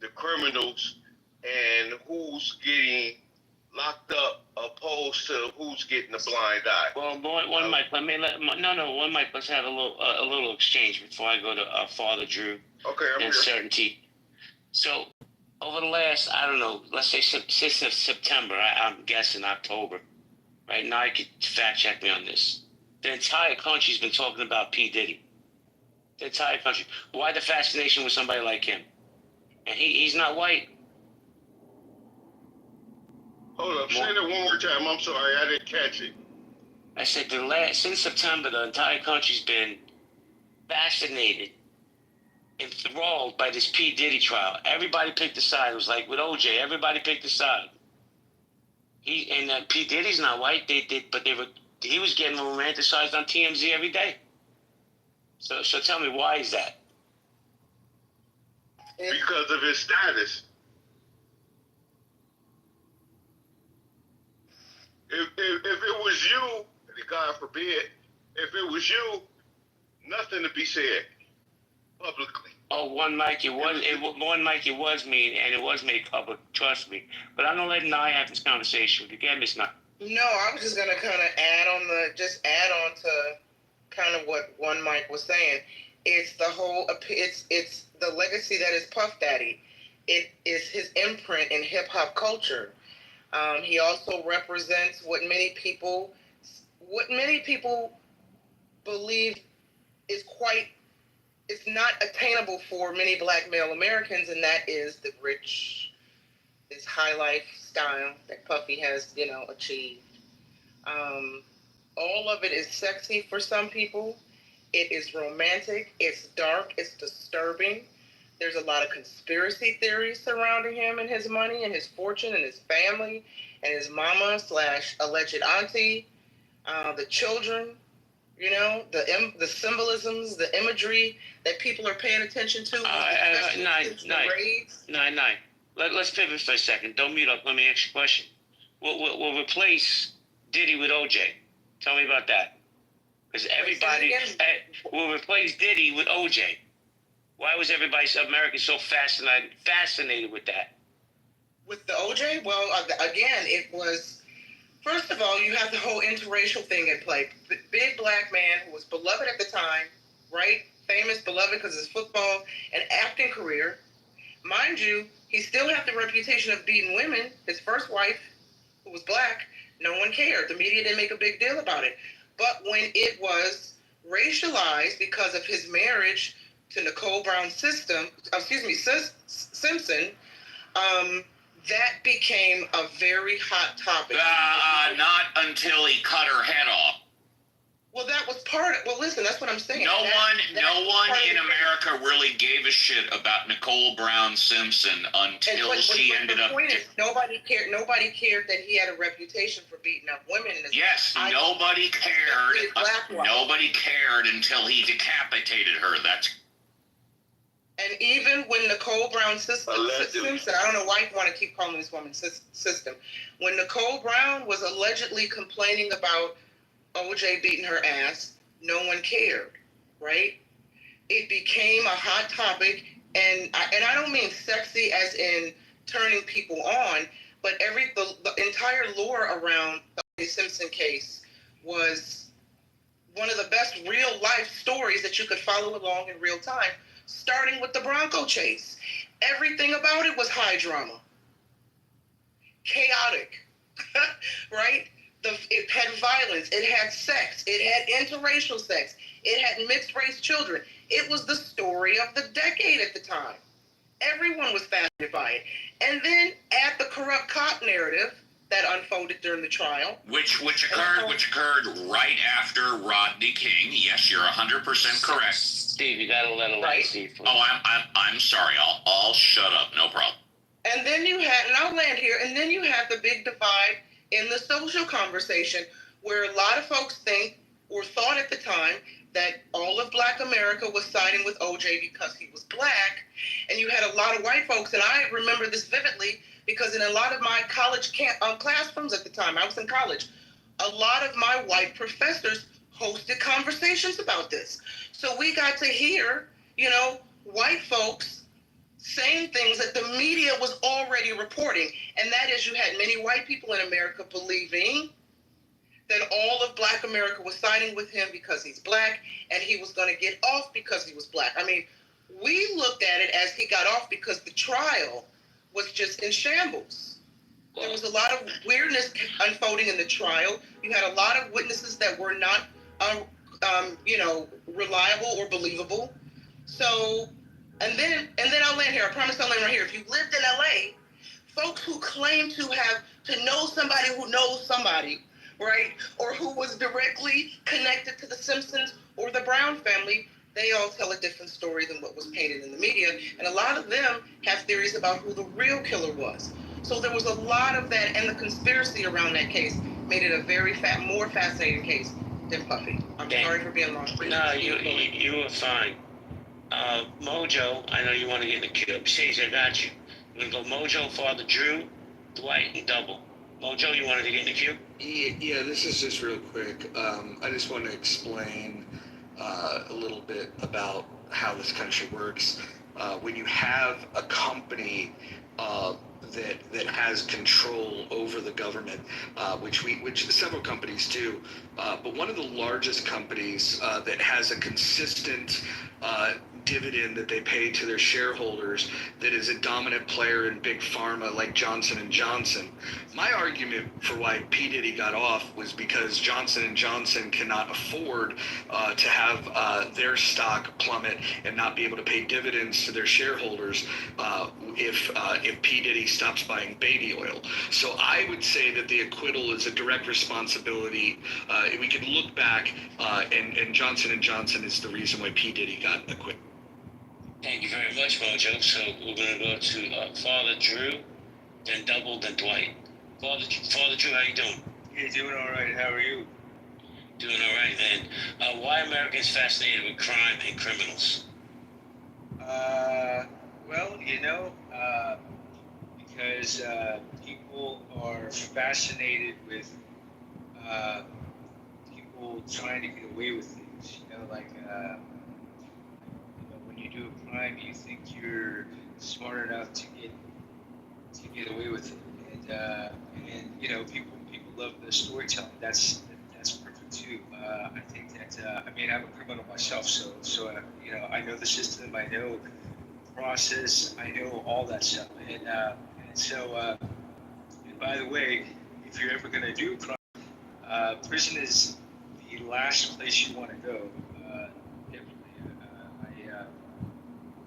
the criminals and who's getting locked up opposed to who's getting a blind eye. Well, one mic. One mic. Let's have a little exchange before I go to Father Drew. Okay, I'm and here. Certainty. So, over the last, I don't know, let's say since September, I'm guessing October. Right now, you could fact check me on this. The entire country's been talking about P. Diddy. The entire country. Why the fascination with somebody like him? And he's not white. Hold up, say that one more time. I'm sorry, I didn't catch it. I said since September, the entire country's been fascinated, enthralled by this P. Diddy trial. Everybody picked a side. It was like with OJ, everybody picked a side. P. Diddy's not white. He was getting romanticized on TMZ every day. So tell me, why is that? Because of his status. If it was you, God forbid, if it was you, nothing to be said publicly. Oh, one mic, it was me, and it was made public. Trust me. But I'm gonna let Nye have this conversation with you. Get Miss Nye. No, I was just gonna kind of add on to kind of what One Mike was saying. It's the whole. It's the legacy that is Puff Daddy. It is his imprint in hip hop culture. He also represents what many people believe is it's not attainable for many black male Americans, and that is the rich, this high lifestyle that Puffy has, achieved. All of it is sexy for some people. It is romantic. It's dark. It's disturbing. There's a lot of conspiracy theories surrounding him and his money and his fortune and his family and his mama / alleged auntie, the children, the symbolisms, the imagery that people are paying attention to. Let's pivot for a second. Don't mute up. Let me ask you a question. We'll replace Diddy with OJ. Tell me about that. Because everybody will replace Diddy with OJ. Why was everybody, America, so fascinated with that? With the OJ? Well, again, it was, first of all, you have the whole interracial thing at play. Big black man who was beloved at the time, right? Famous, beloved because of his football and acting career. Mind you, he still had the reputation of beating women. His first wife, who was black, no one cared. The media didn't make a big deal about it. But when it was racialized because of his marriage to Nicole Brown Simpson, that became a very hot topic. Not until he cut her head off. Well, that was listen, that's what I'm saying. No one in America really gave a shit about Nicole Brown Simpson until she ended up. The point is, nobody cared that he had a reputation for beating up women. Nobody cared. Nobody cared until he decapitated her. And even when Nicole Brown Simpson, I don't know why you want to keep calling this woman system. When Nicole Brown was allegedly complaining about OJ beating her ass, no one cared, right? It became a hot topic, and I don't mean sexy as in turning people on, but the entire lore around the O.J. Simpson case was one of the best real life stories that you could follow along in real time, starting with the Bronco chase. Everything about it was high drama, chaotic, right? It had violence, it had sex, it had interracial sex, it had mixed race children. It was the story of the decade at the time. Everyone was fascinated by it. And then add the corrupt cop narrative that unfolded during the trial. Which occurred right after Rodney King. Yes, you're 100% correct. Steve, you gotta let alone Steve. Oh, I'm sorry. I'll shut up. No problem. And then you had, and I'll land here, and then you had the big divide in the social conversation where a lot of folks think or thought at the time that all of Black America was siding with OJ because he was Black. And you had a lot of white folks, and I remember this vividly because in a lot of my college classrooms at the time, I was in college, a lot of my white professors hosted conversations about this. So we got to hear, white folks saying things that the media was already reporting. And that is, you had many white people in America believing that all of Black America was siding with him because he's Black, and he was going to get off because he was Black. I mean, we looked at it as he got off because the trial was just in shambles. There was a lot of weirdness unfolding in the trial. You had a lot of witnesses that were not, reliable or believable. So, and then I'll land here. I promise I'll land right here. If you lived in LA, folks who claim to know somebody who knows somebody, right, or who was directly connected to the Simpsons or the Brown family, they all tell a different story than what was painted in the media. And a lot of them have theories about who the real killer was. So there was a lot of that, and the conspiracy around that case made it a very more fascinating case than Puffy. I'm sorry for being long. No, you were fine. Mojo, I know you want to get in the queue. Sage, I got you. We're going to go Mojo, Father Drew, Dwight, and Double. Mojo, you wanted to get in the queue? Yeah, this is just real quick. I just want to explain a little bit about how this country works. When you have a company that has control over the government, which several companies do, but one of the largest companies that has a consistent dividend that they pay to their shareholders, that is a dominant player in big pharma like Johnson & Johnson. My argument for why P. Diddy got off was because Johnson & Johnson cannot afford to have their stock plummet and not be able to pay dividends to their shareholders if P. Diddy stops buying baby oil. So I would say that the acquittal is a direct responsibility. We can look back, and Johnson & Johnson is the reason why P. Diddy got acquitted. Thank you very much, Mojo. So we're going to go to Father Drew, then Double, then Dwight. Father Drew, how you doing? Yeah, doing all right. How are you? Doing all right, man. Why are Americans fascinated with crime and criminals? Well, because people are fascinated with people trying to get away with things. When you do a crime, you think you're smart enough to get away with it, and people love the storytelling. That's perfect too. I think that I'm a criminal myself, so I know the system. I know the process. I know all that stuff, and by the way, if you're ever going to do a crime, prison is the last place you want to go.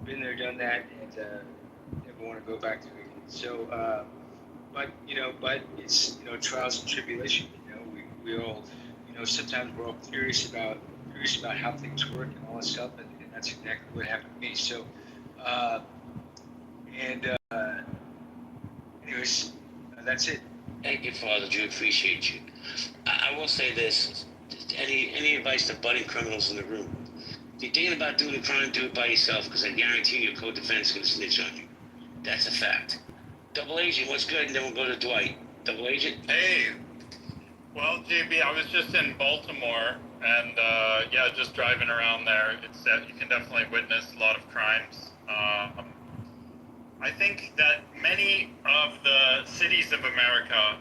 I've been there, done that, and never want to go back to it again. So, but it's trials and tribulation. We all, sometimes we're all curious about how things work and all that stuff, and that's exactly what happened to me. So, anyways, that's it. Thank you, Father Drew. Appreciate you. I will say this: any advice to budding criminals in the room? If you're thinking about doing a crime, do it by yourself, because I guarantee your co-defendant is going to snitch on you. That's a fact. Double agent, what's good? And then we'll go to Dwight. Double agent? Hey, well, JB, I was just in Baltimore, and yeah, just driving around there. It's you can definitely witness a lot of crimes. I think that many of the cities of America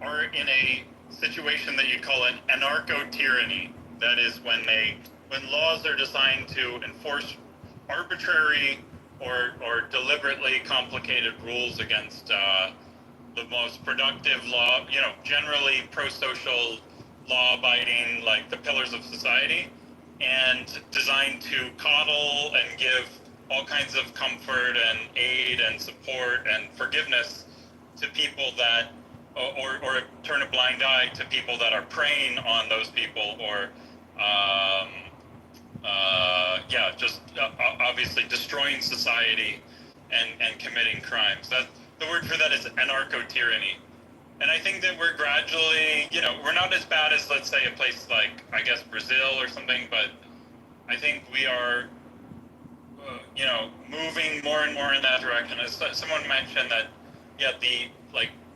are in a situation that you'd call an anarcho-tyranny. That is when laws are designed to enforce arbitrary or deliberately complicated rules against the most productive law, generally pro-social, law-abiding, like the pillars of society, and designed to coddle and give all kinds of comfort and aid and support and forgiveness to people that, or turn a blind eye to people that are preying on those people, or just obviously destroying society and committing crimes. That the word for that is anarcho-tyranny. And I think that we're gradually, we're not as bad as, let's say, a place like, I guess, Brazil or something, but I think we are, moving more and more in that direction. As someone mentioned that,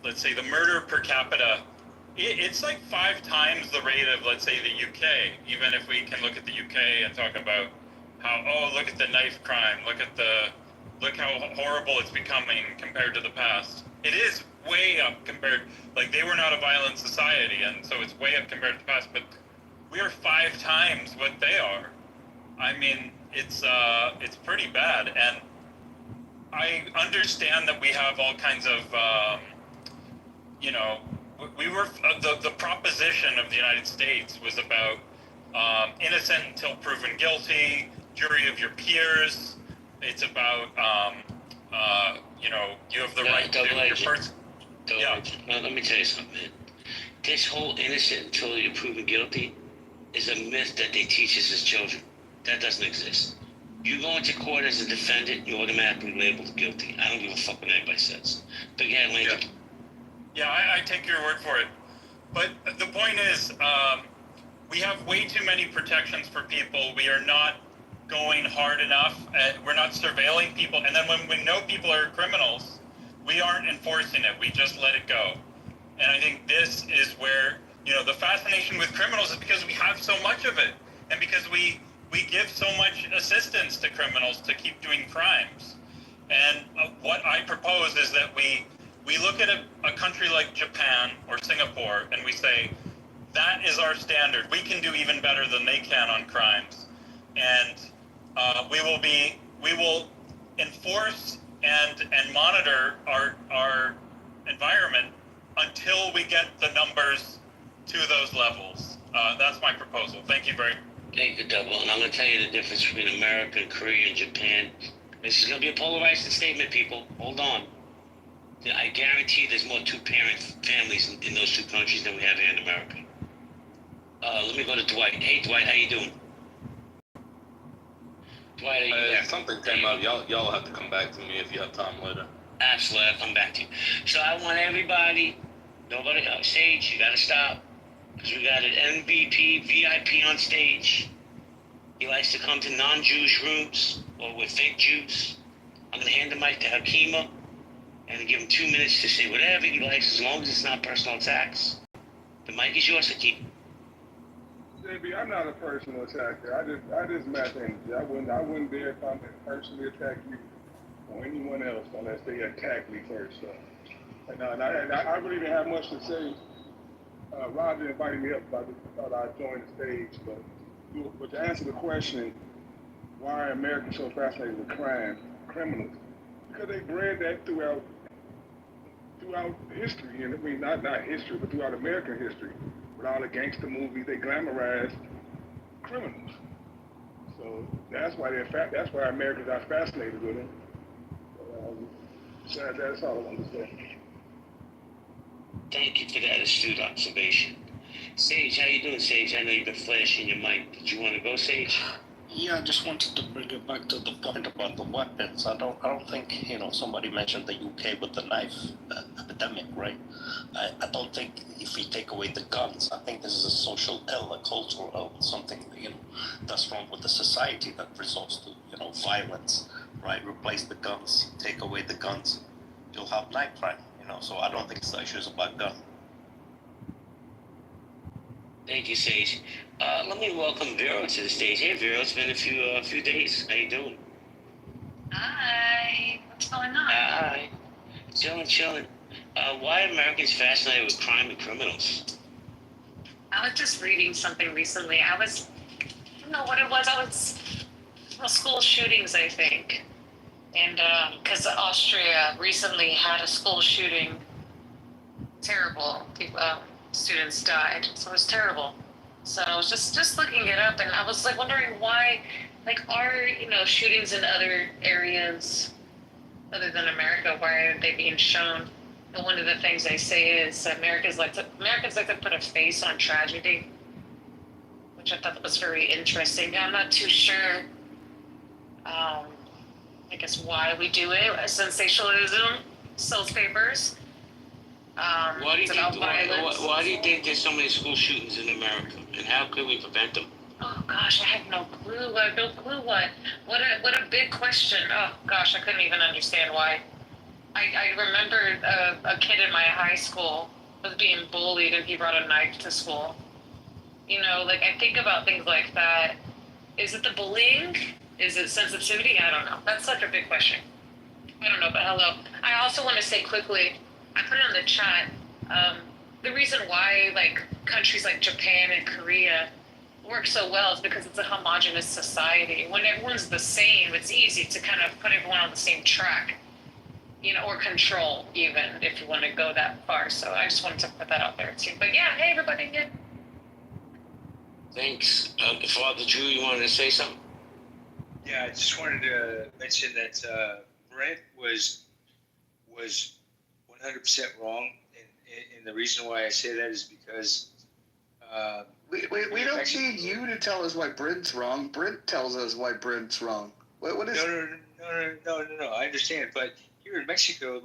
let's say the murder per capita, it's like 5 times the rate of, let's say, the UK, even if we can look at the UK and talk about how, look at the knife crime, look how horrible it's becoming compared to the past. It is way up compared, like they were not a violent society, and so it's way up compared to the past, but we are 5 times what they are. I mean, it's pretty bad, and I understand that we have all kinds of, we were, the proposition of the United States was about innocent until proven guilty, jury of your peers. It's about, you have the right to your first. Well, let me tell you something, man. This whole innocent until you're proven guilty is a myth that they teach us as children. That doesn't exist. You go into court as a defendant, you're automatically labeled guilty. I don't give a fuck what anybody says. But yeah, Lincoln. Yeah, I take your word for it. But the point is, we have way too many protections for people. We are not going hard enough. We're not surveilling people. And then when we know people are criminals, we aren't enforcing it. We just let it go. And I think this is where, the fascination with criminals is because we have so much of it. And because we give so much assistance to criminals to keep doing crimes. And what I propose is that we look at a country like Japan or Singapore and we say, that is our standard. We can do even better than they can on crimes. And we will enforce and monitor our environment until we get the numbers to those levels. That's my proposal. Thank you very much. Thank you, Double. And I'm going to tell you the difference between America and Korea and Japan. This is going to be a polarizing statement, people. Hold on. I guarantee there's more 2-parent families in those 2 countries than we have here in America. Let me go to Dwight. Hey, Dwight, how you doing? Dwight, are you there? Something came up. Y'all have to come back to me if you have time later. Absolutely, I'll come back to you. So I want everybody, nobody on stage, you got to stop. Because we got an MVP, VIP on stage. He likes to come to non-Jewish rooms or with fake Jews. I'm going to hand the mic to Hakima and give him 2 minutes to say whatever he likes as long as it's not personal attacks. The mic is yours, Hakeem. JB, I'm not a personal attacker. I just match energy. I wouldn't dare come and personally attack you or anyone else unless they attack me first. So, and I really didn't have much to say. Roger invited me up, but I thought I'd join the stage. But to answer the question, why are Americans so fascinated with criminals? Because they bred that throughout history, and I mean not history, but throughout American history. With all the gangster movies, they glamorized criminals. So that's why Americans are fascinated with them. So that's all I want to say. Thank you for that astute observation. Sage, how you doing, Sage? I know you've been flashing your mic. Did you want to go, Sage? Yeah, I just wanted to bring it back to the point about the weapons. I don't think somebody mentioned the UK with the knife epidemic, right? I don't think if we take away the guns, I think this is a social ill, a cultural ill, something that's wrong with the society that results to violence, right? Replace the guns, take away the guns, you'll have black crime, So I don't think the issue is about gun. Thank you, Sage. Let me welcome Vero to the stage. Hey, Vero, it's been a few days. How you doing? Hi. What's going on? Hi. Chilling. Why are Americans fascinated with crime and criminals? I was just reading something recently. I don't know what it was. School shootings, I think. And because Austria recently had a school shooting, terrible. Students died, so it was terrible. So I was just looking it up, and I was like wondering why, are shootings in other areas other than America? Why aren't they being shown? And one of the things they say is Americans like to put a face on tragedy, which I thought was very interesting. I'm not too sure. I guess why we do it. Sensationalism sells papers. Why do you think there's so many school shootings in America, and how could we prevent them? Oh gosh, I have no clue. I have no clue what a big question. Oh gosh, I couldn't even understand why. I remember a kid in my high school was being bullied, and he brought a knife to school. I think about things like that. Is it the bullying? Is it sensitivity? I don't know. That's such a big question. I don't know, but hello. I also want to say quickly, I put it on the chat, the reason why countries like Japan and Korea work so well is because it's a homogenous society. When everyone's the same, it's easy to kind of put everyone on the same track, or control, even if you want to go that far. So I just wanted to put that out there too. But yeah, hey everybody. Yeah. Thanks. Father Drew, you wanted to say something? Yeah, I just wanted to mention that Brent was 100% wrong, and the reason why I say that is because we don't need you to tell us why Brent's wrong. Brent tells us why Brent's wrong. What is? No. I understand, but here in Mexico,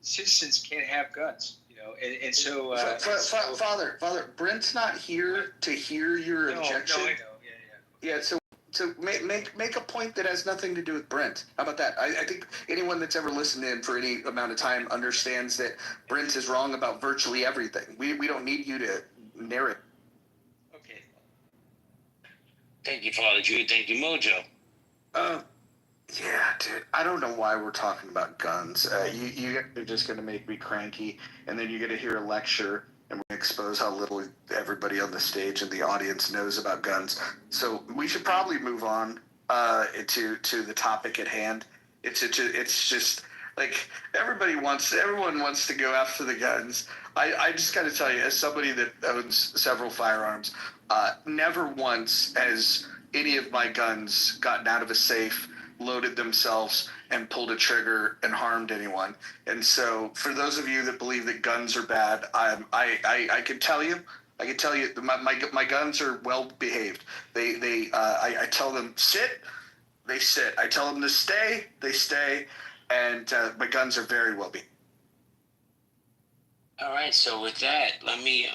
citizens can't have guns, and so. Father, Brent's not here to hear your objection. No, I know. Yeah. Yeah. So make a point that has nothing to do with Brent. How about that? I think anyone that's ever listened to him for any amount of time understands that Brent is wrong about virtually everything. We don't need you to narrate. Okay. Thank you, Father Drew. Thank you, Mojo. Yeah, dude. I don't know why we're talking about guns. You're just going to make me cranky, and then you're going to hear a lecture, and we're going to expose how little everybody on the stage and the audience knows about guns. So we should probably move on to the topic at hand. It's just everyone wants to go after the guns. I just got to tell you, as somebody that owns several firearms, never once has any of my guns gotten out of a safe, loaded themselves, and pulled a trigger and harmed anyone. And so for those of you that believe that guns are bad, I can tell you my guns are well behaved. I tell them sit, they sit. I tell them to stay, they stay, and my guns are very well behaved. All right, so with that, let me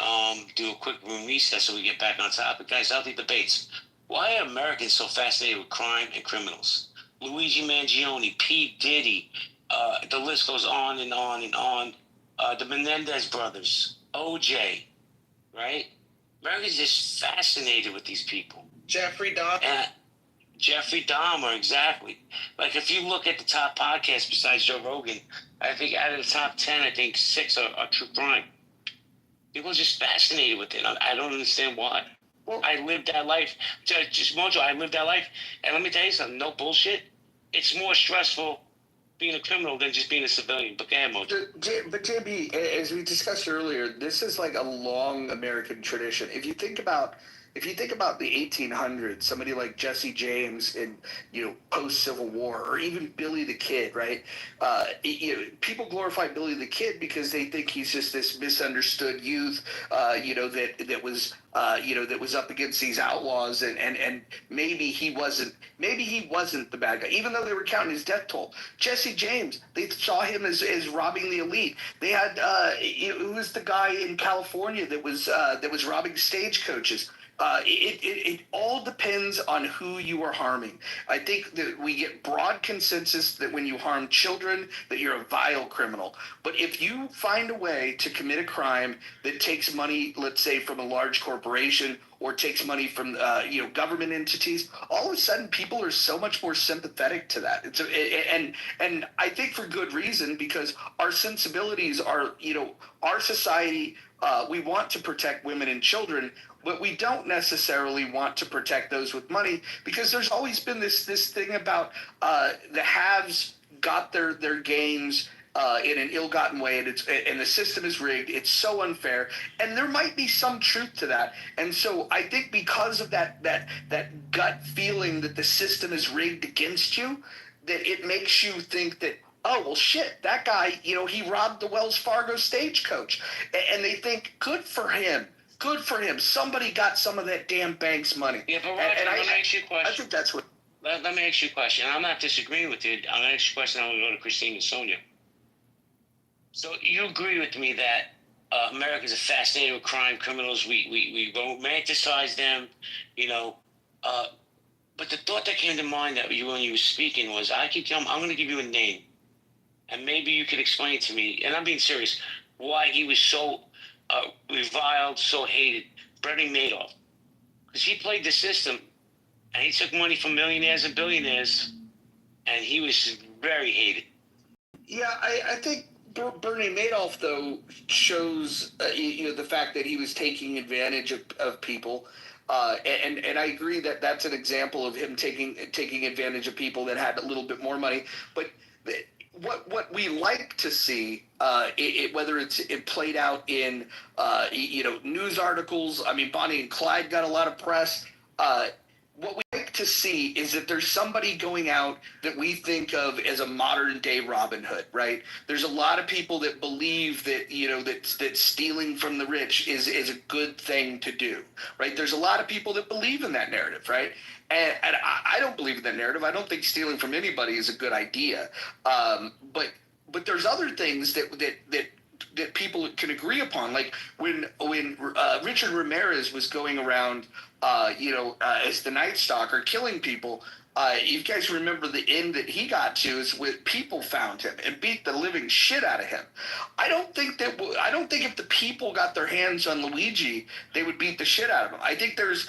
do a quick room recess so we get back on topic. Guys, healthy debates. Why are Americans so fascinated with crime and criminals? Luigi Mangione, P. Diddy, the list goes on and on and on. The Menendez brothers, OJ, right? Americans just fascinated with these people. Jeffrey Dahmer. Jeffrey Dahmer, exactly. If you look at the top podcasts besides Joe Rogan, I think out of the top 10, I think 6 are true crime. People are just fascinated with it. I don't understand why. Well, I lived that life. Just Mojo, I lived that life. And let me tell you something, no bullshit. It's more stressful being a criminal than just being a civilian. But go ahead, Mojo. But JB, as we discussed earlier, this is like a long American tradition. If you think about if you think about the 1800s, somebody like Jesse James in, post-Civil War, or even Billy the Kid, right? People glorify Billy the Kid because they think he's just this misunderstood youth, that was up against these outlaws, and maybe he wasn't the bad guy, even though they were counting his death toll. Jesse James, they saw him as robbing the elite. They had who was the guy in California that was robbing stagecoaches. It all depends on who you are harming. I think that we get broad consensus that when you harm children, that you're a vile criminal. But if you find a way to commit a crime that takes money, let's say, from a large corporation, or takes money from government entities, all of a sudden people are so much more sympathetic to that. And I think for good reason, because our sensibilities are, our society, we want to protect women and children, but we don't necessarily want to protect those with money, because there's always been this thing about the haves got their gains in an ill-gotten way, and the system is rigged. It's so unfair, and there might be some truth to that. And so I think because of that gut feeling that the system is rigged against you, that it makes you think that, oh, well, shit, that guy, he robbed the Wells Fargo stagecoach, and they think, good for him. Good for him. Somebody got some of that damn bank's money. Yeah, but Roger, let me ask you a question. I think that's what. Let me ask you a question. I'm not disagreeing with you. I'm going to ask you a question. I'm going to go to Christine and Sonia. So you agree with me that America's a fascinated with crime, criminals. We romanticize them, but the thought that came to mind that when you were speaking was, I keep telling him, I'm going to give you a name, and maybe you could explain to me, and I'm being serious, why he was so reviled, so hated. Bernie Madoff, because he played the system, and he took money from millionaires and billionaires, and he was very hated. Yeah, I think Bernie Madoff, though, shows the fact that he was taking advantage of people, and I agree that that's an example of him taking advantage of people that had a little bit more money. But what we like to see, whether it played out in news articles. I mean, Bonnie and Clyde got a lot of press. What we like to see is that there's somebody going out that we think of as a modern day Robin Hood, right? There's a lot of people that believe that, that stealing from the rich is a good thing to do, right? There's a lot of people that believe in that narrative, right? And I don't believe in that narrative. I don't think stealing from anybody is a good idea. But there's other things that people can agree upon, like when Richard Ramirez was going around, as the Night Stalker, killing people. You guys remember the end that he got to is when people found him and beat the living shit out of him. I don't think if the people got their hands on Luigi, they would beat the shit out of him. I think there's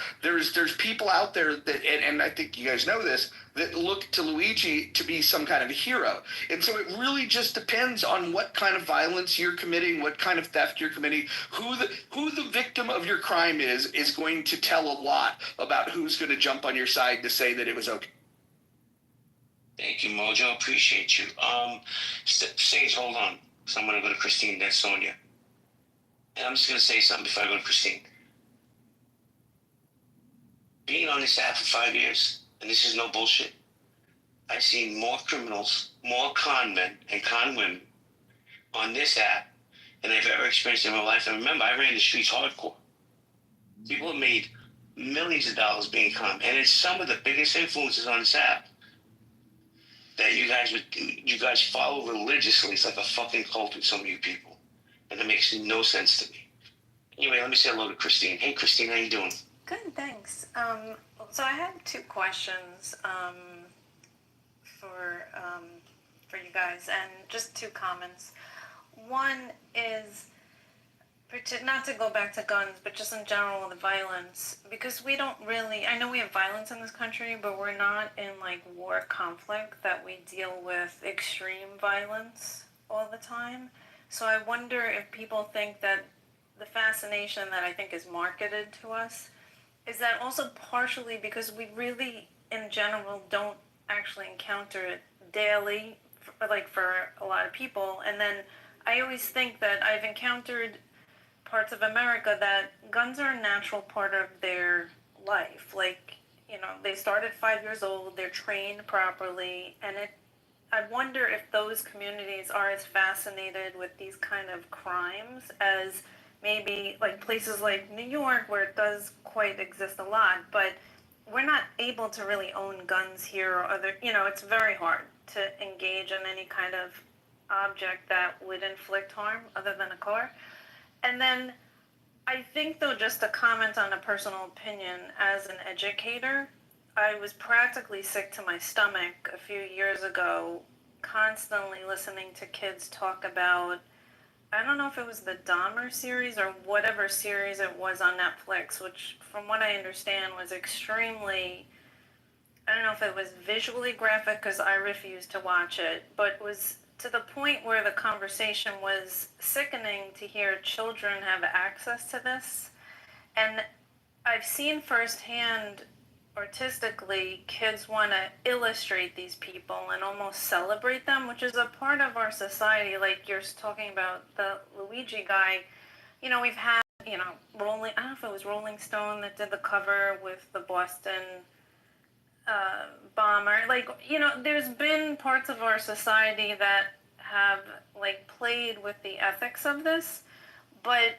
people out there that, and I think you guys know this, that look to Luigi to be some kind of a hero. And so it really just depends on what kind of violence you're committing, what kind of theft you're committing, who the victim of your crime is going to tell a lot about who's going to jump on your side to say that it was okay. Thank you, Mojo. Appreciate you. Sage, hold on. So I'm going to go to Christine, then Sonia. And I'm just going to say something before I go to Christine. Being on this app for 5 years, and this is no bullshit, I've seen more criminals, more con men and con women on this app than I've ever experienced in my life. And remember, I ran the streets hardcore. People have made millions of dollars being con, and it's some of the biggest influences on this app that you guys follow religiously. It's like a fucking cult with some of you people, and it makes no sense to me. Anyway, let me say hello to Christine. Hey, Christine, how you doing? Good, thanks. So I had two questions for you guys, and just two comments. One is, not to go back to guns, but just in general the violence, because we don't really, I know we have violence in this country, but we're not in like war conflict that we deal with extreme violence all the time. So I wonder if people think that the fascination that I think is marketed to us, is that also partially because we really, in general, don't actually encounter it daily, for a lot of people. And then I always think that I've encountered parts of America that guns are a natural part of their life. Like, you know, they start at 5 years old, they're trained properly, and I wonder if those communities are as fascinated with these kind of crimes as maybe like places like New York, where it does quite exist a lot, but we're not able to really own guns here or other, you know, it's very hard to engage in any kind of object that would inflict harm other than a car. And then I think, though, just to comment on a personal opinion, as an educator, I was practically sick to my stomach a few years ago, constantly listening to kids talk about, I don't know if it was the Dahmer series or whatever series it was on Netflix, which from what I understand was extremely, I don't know if it was visually graphic because I refused to watch it, but was to the point where the conversation was sickening to hear children have access to this. And I've seen firsthand, artistically, kids want to illustrate these people and almost celebrate them, which is a part of our society. Like you're talking about the Luigi guy, you know, we've had, you know, I don't know if it was Rolling Stone that did the cover with the Boston bomber. Like, you know, there's been parts of our society that have, like, played with the ethics of this. But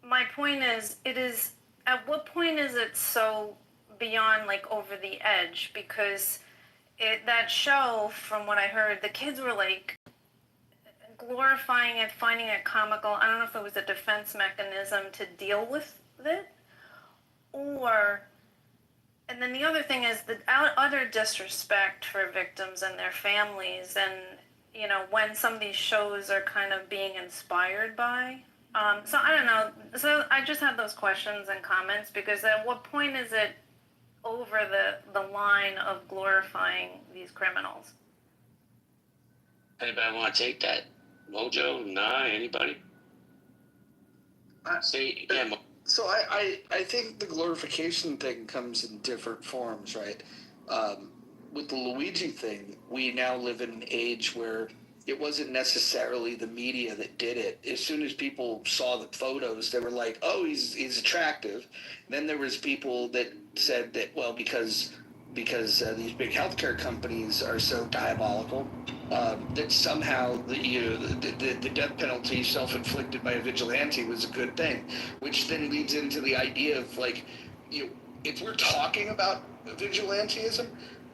my point is, at what point is it so beyond, like, over the edge? Because that show, from what I heard, the kids were, like, glorifying it, finding it comical. I don't know if it was a defense mechanism to deal with it, or... And then the other thing is the utter disrespect for victims and their families, and, you know, when some of these shows are kind of being inspired by. So I don't know. So I just had those questions and comments, because at what point is it over the line of glorifying these criminals? Anybody want to take that? Mojo? Nah, anybody? Say, yeah, So I think the glorification thing comes in different forms, right? With the Luigi thing, we now live in an age where it wasn't necessarily the media that did it. As soon as people saw the photos, they were like, "Oh, he's attractive." And then there was people that said that, well, because these big healthcare companies are so diabolical, that somehow the death penalty self-inflicted by a vigilante was a good thing, which then leads into the idea of, like, you know, if we're talking about vigilantism,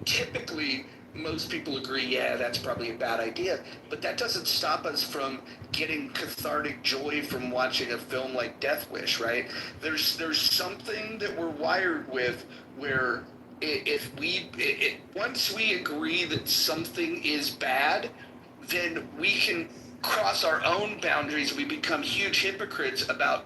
typically most people agree, yeah, that's probably a bad idea, but that doesn't stop us from getting cathartic joy from watching a film like Death Wish, right? There's something that we're wired with where once we agree that something is bad, then we can cross our own boundaries. We become huge hypocrites about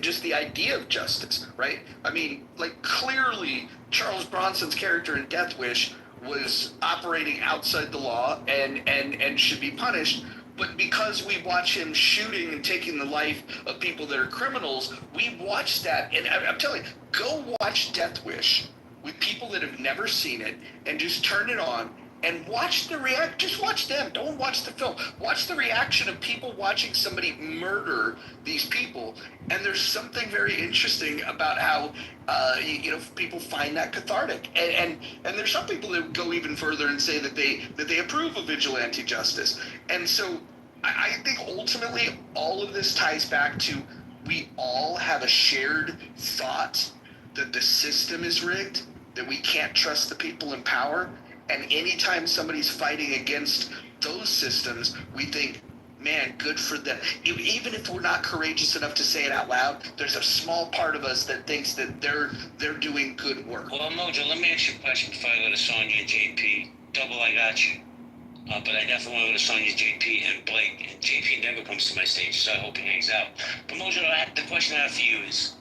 just the idea of justice, right? I mean, like, clearly Charles Bronson's character in Death Wish was operating outside the law and should be punished. But because we watch him shooting and taking the life of people that are criminals, we watch that. And I'm telling you, go watch Death Wish with people that have never seen it and just turn it on and watch the just watch them. Don't watch the film. Watch the reaction of people watching somebody murder these people. And there's something very interesting about how, people find that cathartic. And there's some people that go even further and say that they approve of vigilante justice. And so I think ultimately all of this ties back to, we all have a shared thought that the system is rigged, that we can't trust the people in power. And anytime somebody's fighting against those systems, we think, man, good for them. Even if we're not courageous enough to say it out loud, there's a small part of us that thinks that they're doing good work. Well, Mojo, let me ask you a question before I go to Sonia and JP. Double, I got you. But I definitely want to go to Sonia, JP, and Blake. And JP never comes to my stage, so I hope he hangs out. But Mojo, the question I have for you is,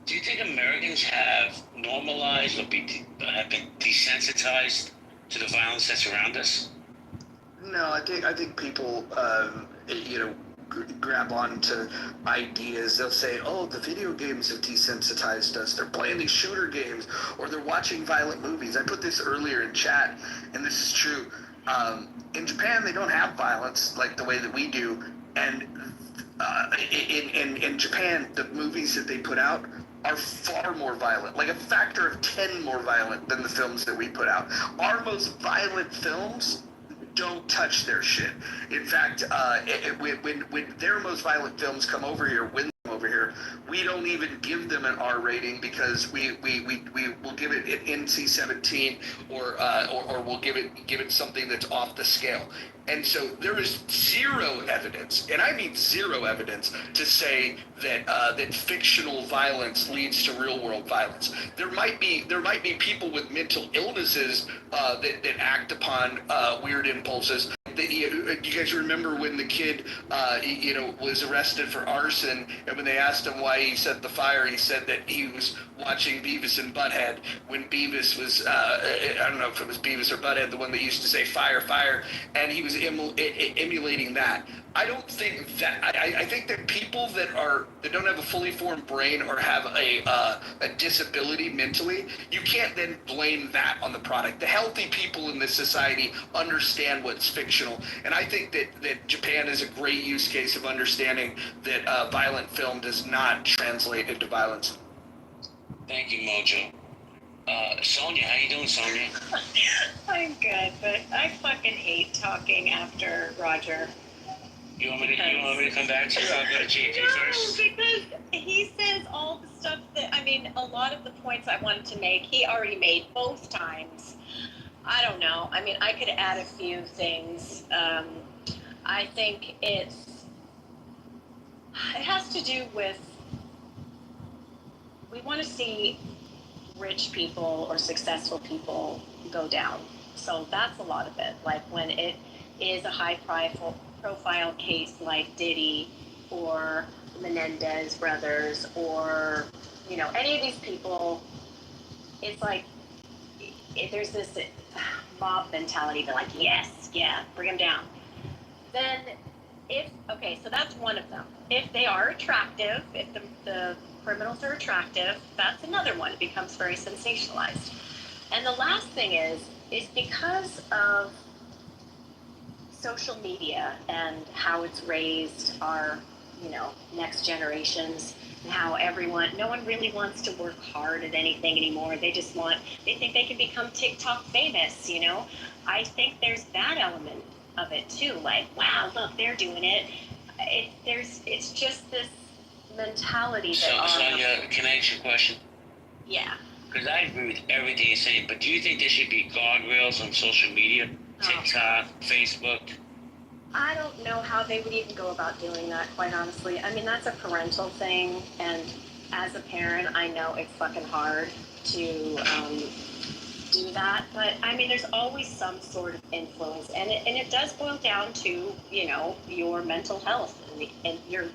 do you think Americans have normalized or have been desensitized to the violence that's around us? No, I think people, grab on to ideas. They'll say, oh, the video games have desensitized us. They're playing these shooter games, or they're watching violent movies. I put this earlier in chat, and this is true. In Japan, they don't have violence like the way that we do, and in Japan, the movies that they put out are far more violent, like a factor of 10 more violent than the films that we put out. Our most violent films don't touch their shit. In fact, when their most violent films come over here, we don't even give them an R rating because we will give it an NC-17 or we'll give it something that's off the scale. And so there is zero evidence, and I mean zero evidence, to say that that fictional violence leads to real world violence. There might be people with mental illnesses that act upon weird impulses. You guys remember when the kid, was arrested for arson, and when they asked him why he set the fire, he said that he was watching Beavis and Butthead when Beavis was, I don't know if it was Beavis or Butthead, the one that used to say fire, fire, and he was emulating that. I don't think that. I think that people that don't have a fully formed brain or have a disability mentally, you can't then blame that on the product. The healthy people in this society understand what's fictional, and I think that Japan is a great use case of understanding that violent film does not translate into violence. Thank you, Mojo. Sonia, how you doing, Sonia? I'm good, but I fucking hate talking after Roger. You want me to come back to you? I'll go to JP first. Because he says all the stuff that, a lot of the points I wanted to make, he already made both times. I don't know. I could add a few things. I think it has to do with, we want to see rich people or successful people go down. So that's a lot of it. Like when it is a high profile case like Diddy or Menendez brothers or, any of these people, it's like there's this mob mentality. They're like, yes, yeah, bring them down. Then so that's one of them. If they are attractive, if the criminals are attractive, that's another one. It becomes very sensationalized. And the last thing is because of social media and how it's raised our, next generations, and how no one really wants to work hard at anything anymore. They think they can become TikTok famous, I think there's that element of it too. Like, wow, look, they're doing it. It's just this mentality that Sonia, can I ask you a question? Yeah. Because I agree with everything you're saying, but do you think there should be guardrails on social media? TikTok, Facebook? I don't know how they would even go about doing that, quite honestly. That's a parental thing, and as a parent, I know it's fucking hard to do that, but there's always some sort of influence, and it does boil down to, your mental health and your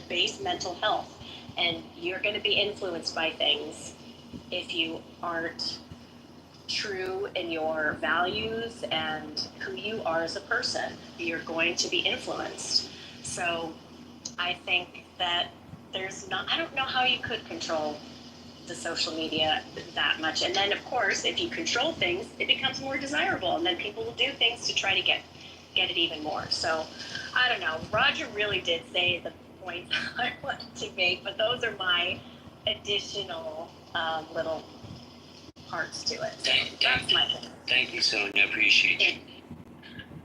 base mental health, and you're going to be influenced by things if you aren't true in your values and who you are as a person. You're going to be influenced. So I think that I don't know how you could control the social media that much. And then, of course, if you control things, it becomes more desirable, and then people will do things to try to get it even more. So I don't know. Roger really did say the points I wanted to make, but those are my additional little parts to it. So that's my thing. Thank you, Sonia. I appreciate you.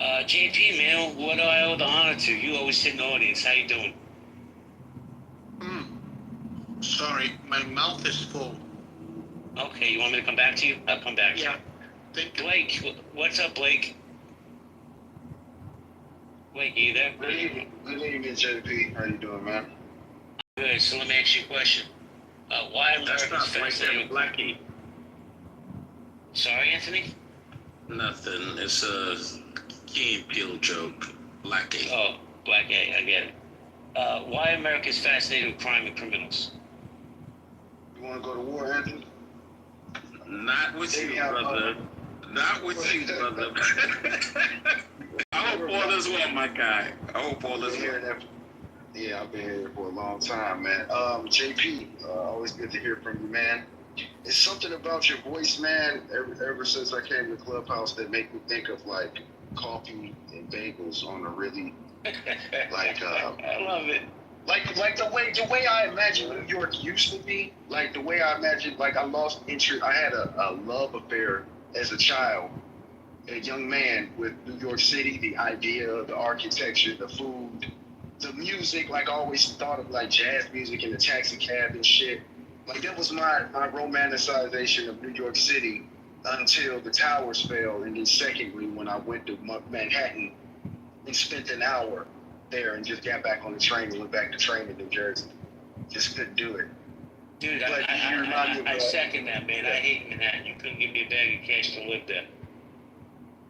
JP, man, what do I owe the honor to? You always sit in the audience. How you doing? Sorry, my mouth is full. Okay, you want me to come back to you? I'll come back to you. Thank you. Blake, what's up, Blake? Blake, you there? Good evening, JP. How you doing, man? Good. So let me ask you a question. Why America's fascinated with Blackie? Sorry, Anthony? Nothing. It's a Key and Peele joke. Blackie. Oh, Blackie. I get it. Why America's fascinated with crime and criminals? You want to go to war, Anthony? Not with you, brother. Not with you, brother. I hope all is well, my guy. I hope all is well. Yeah, I've been here for a long time, man. JP, always good to hear from you, man. It's something about your voice, man, ever since I came to Clubhouse that make me think of, like, coffee and bagels on a really, like... I love it. Like the way I imagine New York used to be, like the way I imagine, like I lost interest. I had a love affair as a child, a young man, with New York City, the idea, the architecture, the food, the music. Like I always thought of like jazz music in the taxi cab and shit. Like that was my romanticization of New York City until the towers fell, and then secondly when I went to Manhattan and spent an hour there and just got back on the train and went back to train in New Jersey. Just couldn't do it. Dude, But I second that, man. I hate Manhattan. You couldn't give me a bag of cash to live there.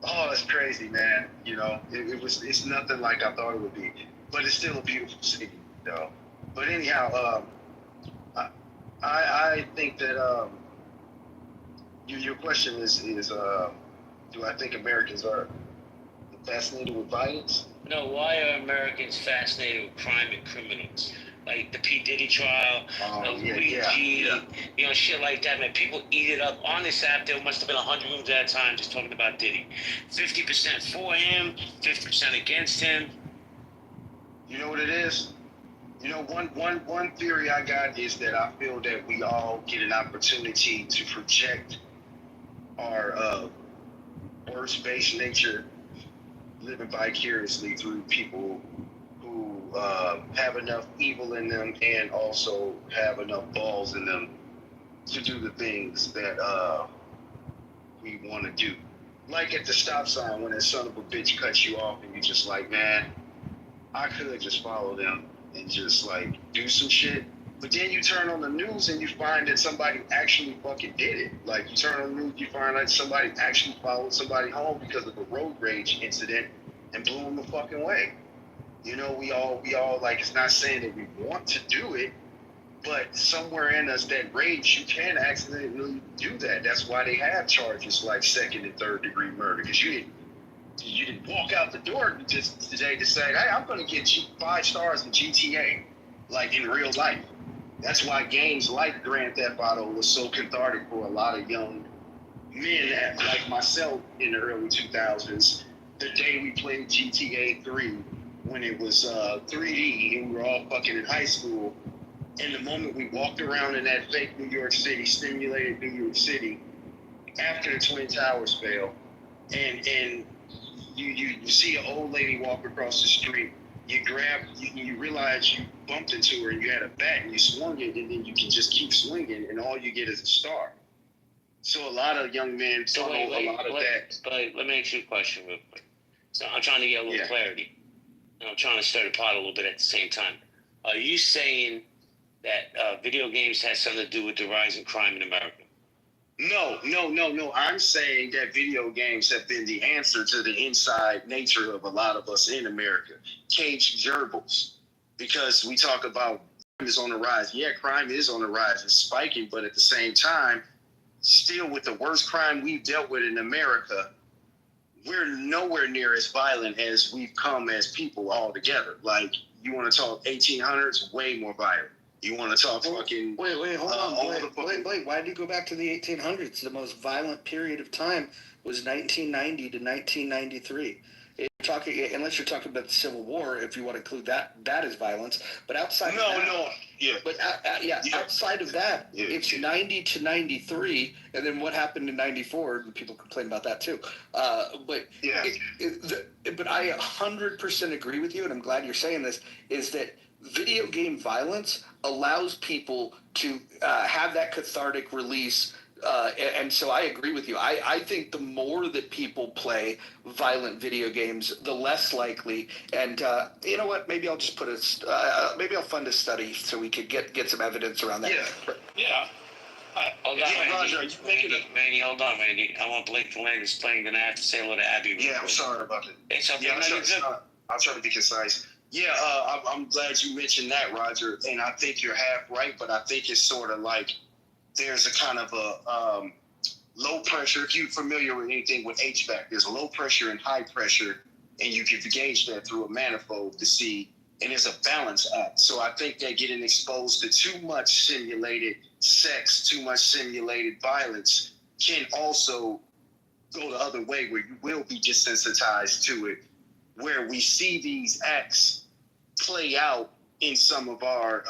Oh, it's crazy, man. You know, it's nothing like I thought it would be. But it's still a beautiful city, though. But anyhow, I think that your question is do I think Americans are fascinated with violence? No, why are Americans fascinated with crime and criminals? Like the P. Diddy trial, Luigi, you know, shit like that, man. People eat it up. On this app, there must have been 100 rooms at a time just talking about Diddy. 50% for him, 50% against him. You know what it is? You know, one theory I got is that I feel that we all get an opportunity to project our worst-based nature, living vicariously through people who have enough evil in them and also have enough balls in them to do the things that we want to do. Like at the stop sign when that son of a bitch cuts you off and you're just like, man, I could just follow them and just like do some shit. But then you turn on the news and you find that somebody actually fucking did it. Like you turn on the news, you find out somebody actually followed somebody home because of a road rage incident and blew them the fucking way. You know, we all like, it's not saying that we want to do it, but somewhere in us that rage, you can accidentally do that. That's why they have charges like second and third degree murder, because you didn't walk out the door just today to say, hey, I'm going to get 5 stars in GTA, like in real life. That's why games like Grand Theft Auto was so cathartic for a lot of young men like myself in the early 2000s. The day we played GTA 3 when it was 3D and we were all fucking in high school, and the moment we walked around in that fake New York City, stimulated New York City, after the Twin Towers fell, and you see an old lady walk across the street, you realize you bumped into her and you had a bat and you swung it, and then you can just keep swinging and all you get is a star. So a lot of young men follow a lot of that. But let me ask you a question real quick. So I'm trying to get a little clarity, and I'm trying to stir the pot a little bit at the same time. Are you saying that video games has something to do with the rise in crime in America? No. I'm saying that video games have been the answer to the inside nature of a lot of us in America. Caged gerbils. Because we talk about crime is on the rise. Yeah, crime is on the rise. It's spiking, but at the same time, still with the worst crime we've dealt with in America, we're nowhere near as violent as we've come as people all together. Like, you want to talk 1800s, way more violent. You want to talk fucking... Wait, hold on. Wait, why did you go back to the 1800s? The most violent period of time was 1990 to 1993. Unless you're talking about the Civil War, if you want to include that as violence. But outside of that... But outside of that, it's 90 to 93, and then what happened in 94, people complain about that too. But I 100% agree with you, and I'm glad you're saying this, is that video game violence allows people to have that cathartic release. And so I agree with you. I think the more that people play violent video games, the less likely. And you know what? Maybe I'll just put maybe I'll fund a study so we could get some evidence around that. Yeah. Hold on, Randy. Hold on, Randy. I want Blake to land his plane, then I have to say hello to Abby. Yeah, I'm sorry about it. It's okay. I'll try to be concise. Yeah, I'm glad you mentioned that, Roger. And I think you're half right, but I think it's sort of like there's a kind of a low pressure. If you're familiar with anything with HVAC, there's a low pressure and high pressure, and you can gauge that through a manifold to see, and it's a balance act. So I think that getting exposed to too much simulated sex, too much simulated violence can also go the other way, where you will be desensitized to it, where we see these acts play out in some of our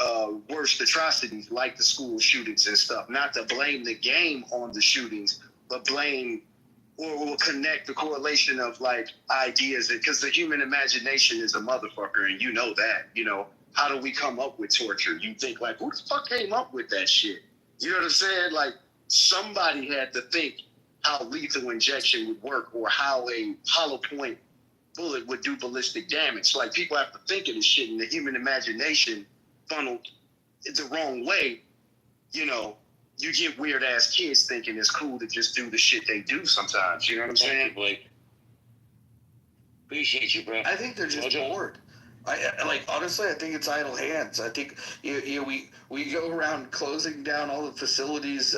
worst atrocities, like the school shootings and stuff. Not to blame the game on the shootings, but blame or connect the correlation of like ideas, because the human imagination is a motherfucker, and you know that. You know, how do we come up with torture? You think like, who the fuck came up with that shit? You know what I'm saying? Like, somebody had to think how lethal injection would work, or how a hollow point bullet would do ballistic damage. Like, people have to think of this shit, and the human imagination funneled the wrong way. You know, you get weird ass kids thinking it's cool to just do the shit they do sometimes. You know what I'm saying? Thank you, Blake. Appreciate you, bro. I think they're just bored. Honestly, I think it's idle hands. I think we go around closing down all the facilities,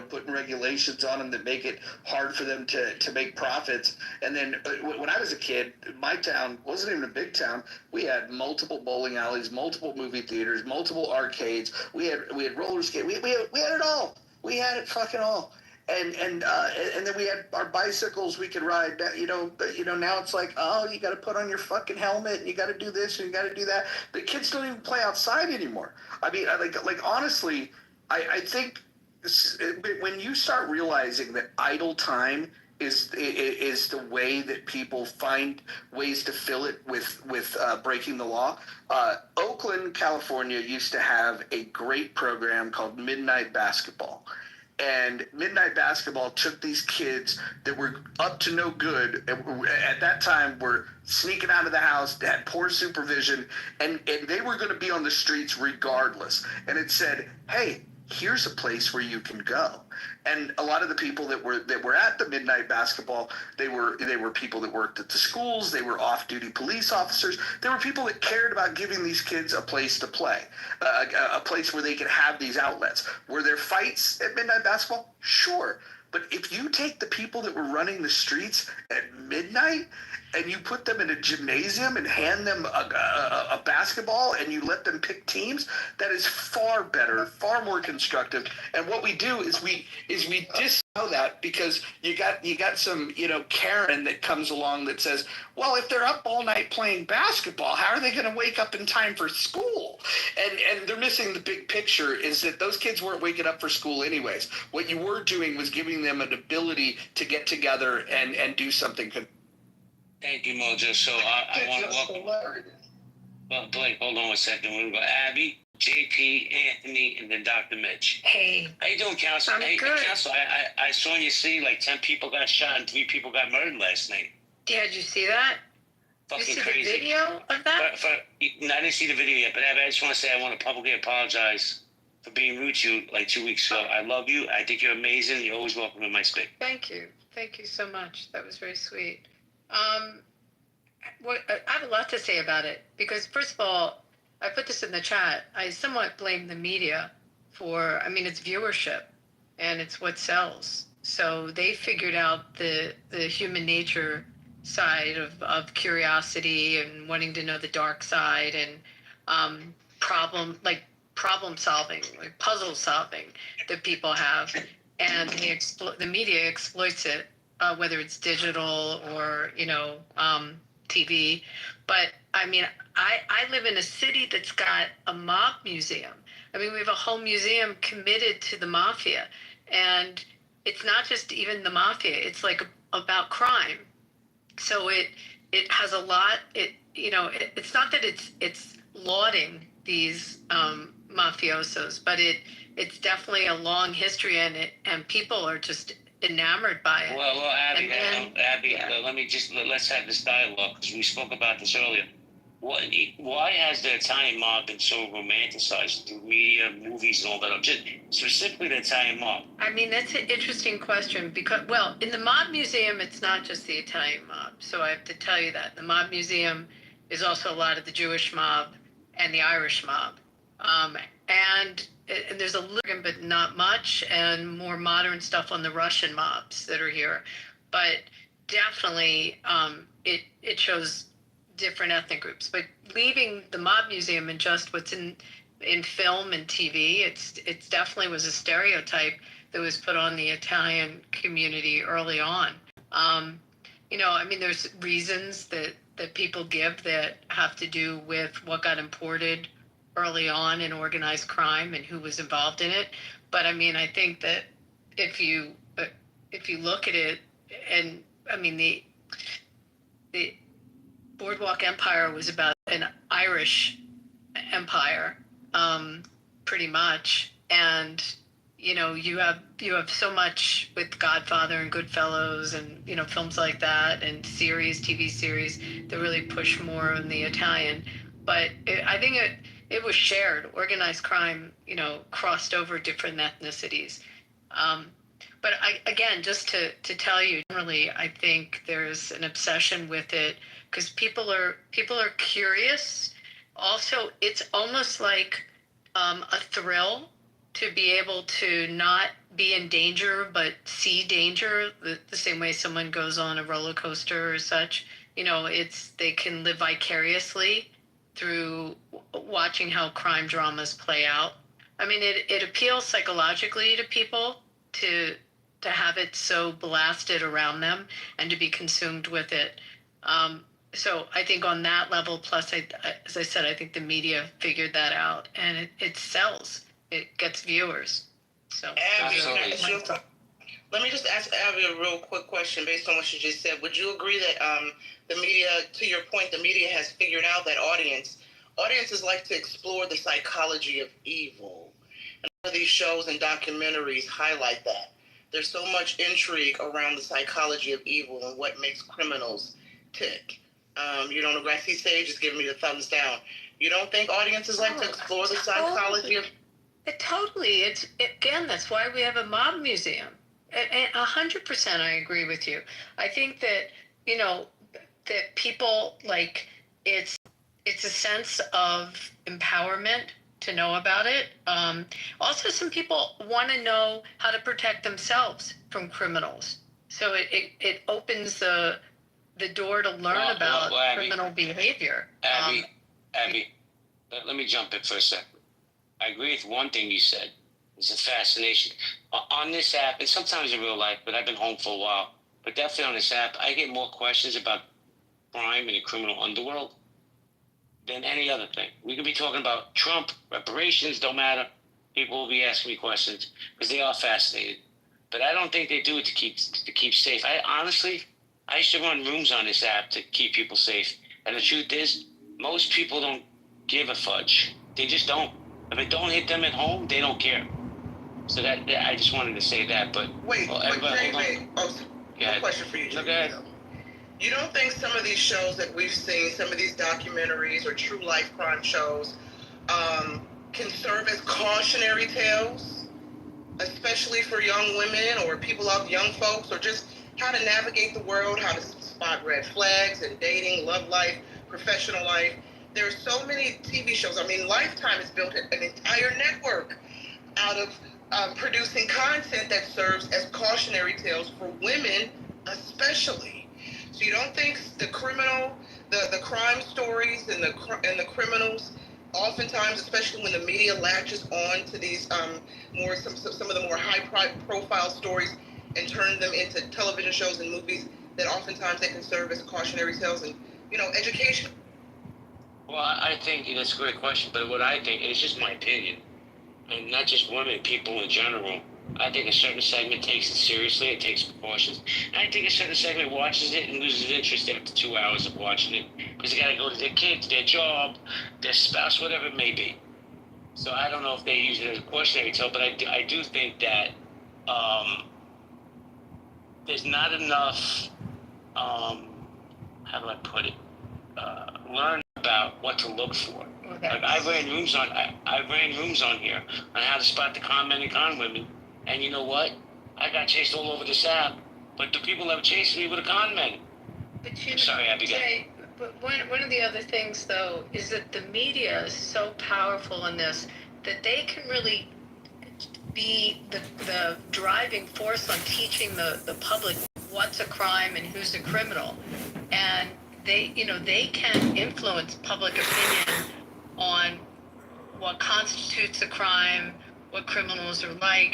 putting regulations on them that make it hard for them to make profits. And then when I was a kid, my town wasn't even a big town. We had multiple bowling alleys, multiple movie theaters, multiple arcades. We had roller skate. We had it all. We had it fucking all. And then we had our bicycles we could ride. But now it's like, oh, you got to put on your fucking helmet, and you got to do this, and you got to do that. The kids don't even play outside anymore. I mean, honestly, I think when you start realizing that idle time is the way that people find ways to fill it with breaking the law. Oakland, California used to have a great program called Midnight Basketball. And Midnight Basketball took these kids that were up to no good, at that time were sneaking out of the house, had poor supervision, and they were going to be on the streets regardless. And it said, hey, here's a place where you can go. And a lot of the people that were at the Midnight Basketball, they were people that worked at the schools. They were off-duty police officers. They were people that cared about giving these kids a place to play, a place where they could have these outlets. Were there fights at Midnight Basketball? Sure. But if you take the people that were running the streets at midnight and you put them in a gymnasium and hand them a basketball and you let them pick teams, that is far better, far more constructive. And what we do is we disavow that, because you got some Karen that comes along that says, well, if they're up all night playing basketball, how are they going to wake up in time for school? And they're missing the big picture, is that those kids weren't waking up for school anyways. What you were doing was giving them an ability to get together and do something. Thank you, Mojo. So I want to welcome. Well, Blake, hold on a second. We're going to go Abby, JP, Anthony, and then Dr. Mitch. Hey. How you doing, Council? I'm good. Council, I saw you see like 10 people got shot and 3 people got murdered last night. Yeah, did you see that? Fucking you see crazy. The video of that? No, I didn't see the video yet, but Abby, I just want to say I want to publicly apologize for being rude to you like 2 weeks ago. I love you. I think you're amazing. You're always welcome in my space. Thank you. Thank you so much. That was very sweet. I have a lot to say about it, because first of all, I put this in the chat. I somewhat blame the media for, it's viewership and it's what sells. So they figured out the human nature side of curiosity and wanting to know the dark side, and problem solving, like puzzle solving that people have, and the media exploits it, whether it's digital or TV. But I live in a city that's got a mob museum. We have a whole museum committed to the mafia, and it's not just even the mafia. It's like about crime. So it has a lot. It's not that it's lauding these mafiosos, but it's definitely a long history in it, and people are just enamored by it. Well, Abby, let's have this dialogue, because we spoke about this earlier. Why has the Italian mob been so romanticized through media, movies, and all that? Just specifically the Italian mob. That's an interesting question, because, in the mob museum, it's not just the Italian mob. So I have to tell you that. The mob museum is also a lot of the Jewish mob and the Irish mob. And there's a little, but not much, and more modern stuff on the Russian mobs that are here. But definitely it shows different ethnic groups. But leaving the mob museum and just what's in film and TV, it's definitely was a stereotype that was put on the Italian community early on. There's reasons that people give that have to do with what got imported early on in organized crime and who was involved in it. But I mean, I think that if you look at it, and I mean the Boardwalk Empire was about an Irish empire, pretty much, and you have so much with Godfather and Goodfellas and films like that and TV series that really push more on the Italian. But I think it was shared. Organized crime, crossed over different ethnicities. But again, just to tell you, generally, I think there's an obsession with it because people are curious. Also, it's almost like a thrill to be able to not be in danger but see danger the same way someone goes on a roller coaster or such. They can live vicariously through watching how crime dramas play out. I mean, it appeals psychologically to people to have it so blasted around them and to be consumed with it. So I think on that level, plus, as I said, I think the media figured that out, and it sells. It gets viewers. So Abby, let me just ask Abby a real quick question based on what you just said. Would you agree that the media, to your point, the media has figured out that audiences like to explore the psychology of evil? And all of these shows and documentaries highlight that. There's so much intrigue around the psychology of evil and what makes criminals tick. Grassy Sage is giving me the thumbs down. You don't think audiences like to explore the psychology of... Totally. Again, that's why we have a mob museum. And 100% I agree with you. I think that, that people it's a sense of empowerment to know about it. Also, some people want to know how to protect themselves from criminals. So it opens the door to learn about Abby, criminal behavior. Abby, let me jump in for a second. I agree with one thing you said. It's a fascination. On this app, and sometimes in real life, but I've been home for a while, but definitely on this app, I get more questions about crime and the criminal underworld than any other thing. We could be talking about Trump, reparations, don't matter. People will be asking me questions because they are fascinated. But I don't think they do it to keep safe. I used to run rooms on this app to keep people safe. And the truth is, most people don't give a fudge. They just don't. If it don't hit them at home, they don't care. So that I just wanted to say that. But wait, Jamie, a question for you, Jamie. Go ahead. You don't think some of these shows that we've seen, some of these documentaries or true life crime shows, can serve as cautionary tales, especially for young women or people out, young folks, or just how to navigate the world, how to spot red flags in dating, love life, professional life? There are so many TV shows. I mean, Lifetime has built an entire network out of producing content that serves as cautionary tales for women, especially. So you don't think the crime stories and the criminals, oftentimes, especially when the media latches on to these some of the more high profile stories and turn them into television shows and movies, that oftentimes they can serve as cautionary tales and education? Well, I think that's a great question, but what I think, and it's just my opinion, and not just women, people in general, I think a certain segment takes it seriously, it takes precautions. And I think a certain segment watches it and loses interest after 2 hours of watching it because they got to go to their kids, their job, their spouse, whatever it may be. So I don't know if they use it as a cautionary tale, but I do think that there's not enough, how do I put it, learn about what to look for. Like I ran rooms on here on how to spot the con men and con women, and you know what? I got chased all over this app, but the people that were chasing me were the con men. I'm sorry, Abby. But one of the other things, though, is that the media is so powerful in this that they can really be the driving force on teaching the public what's a crime and who's a criminal, and they can influence public opinion on what constitutes a crime, what criminals are like,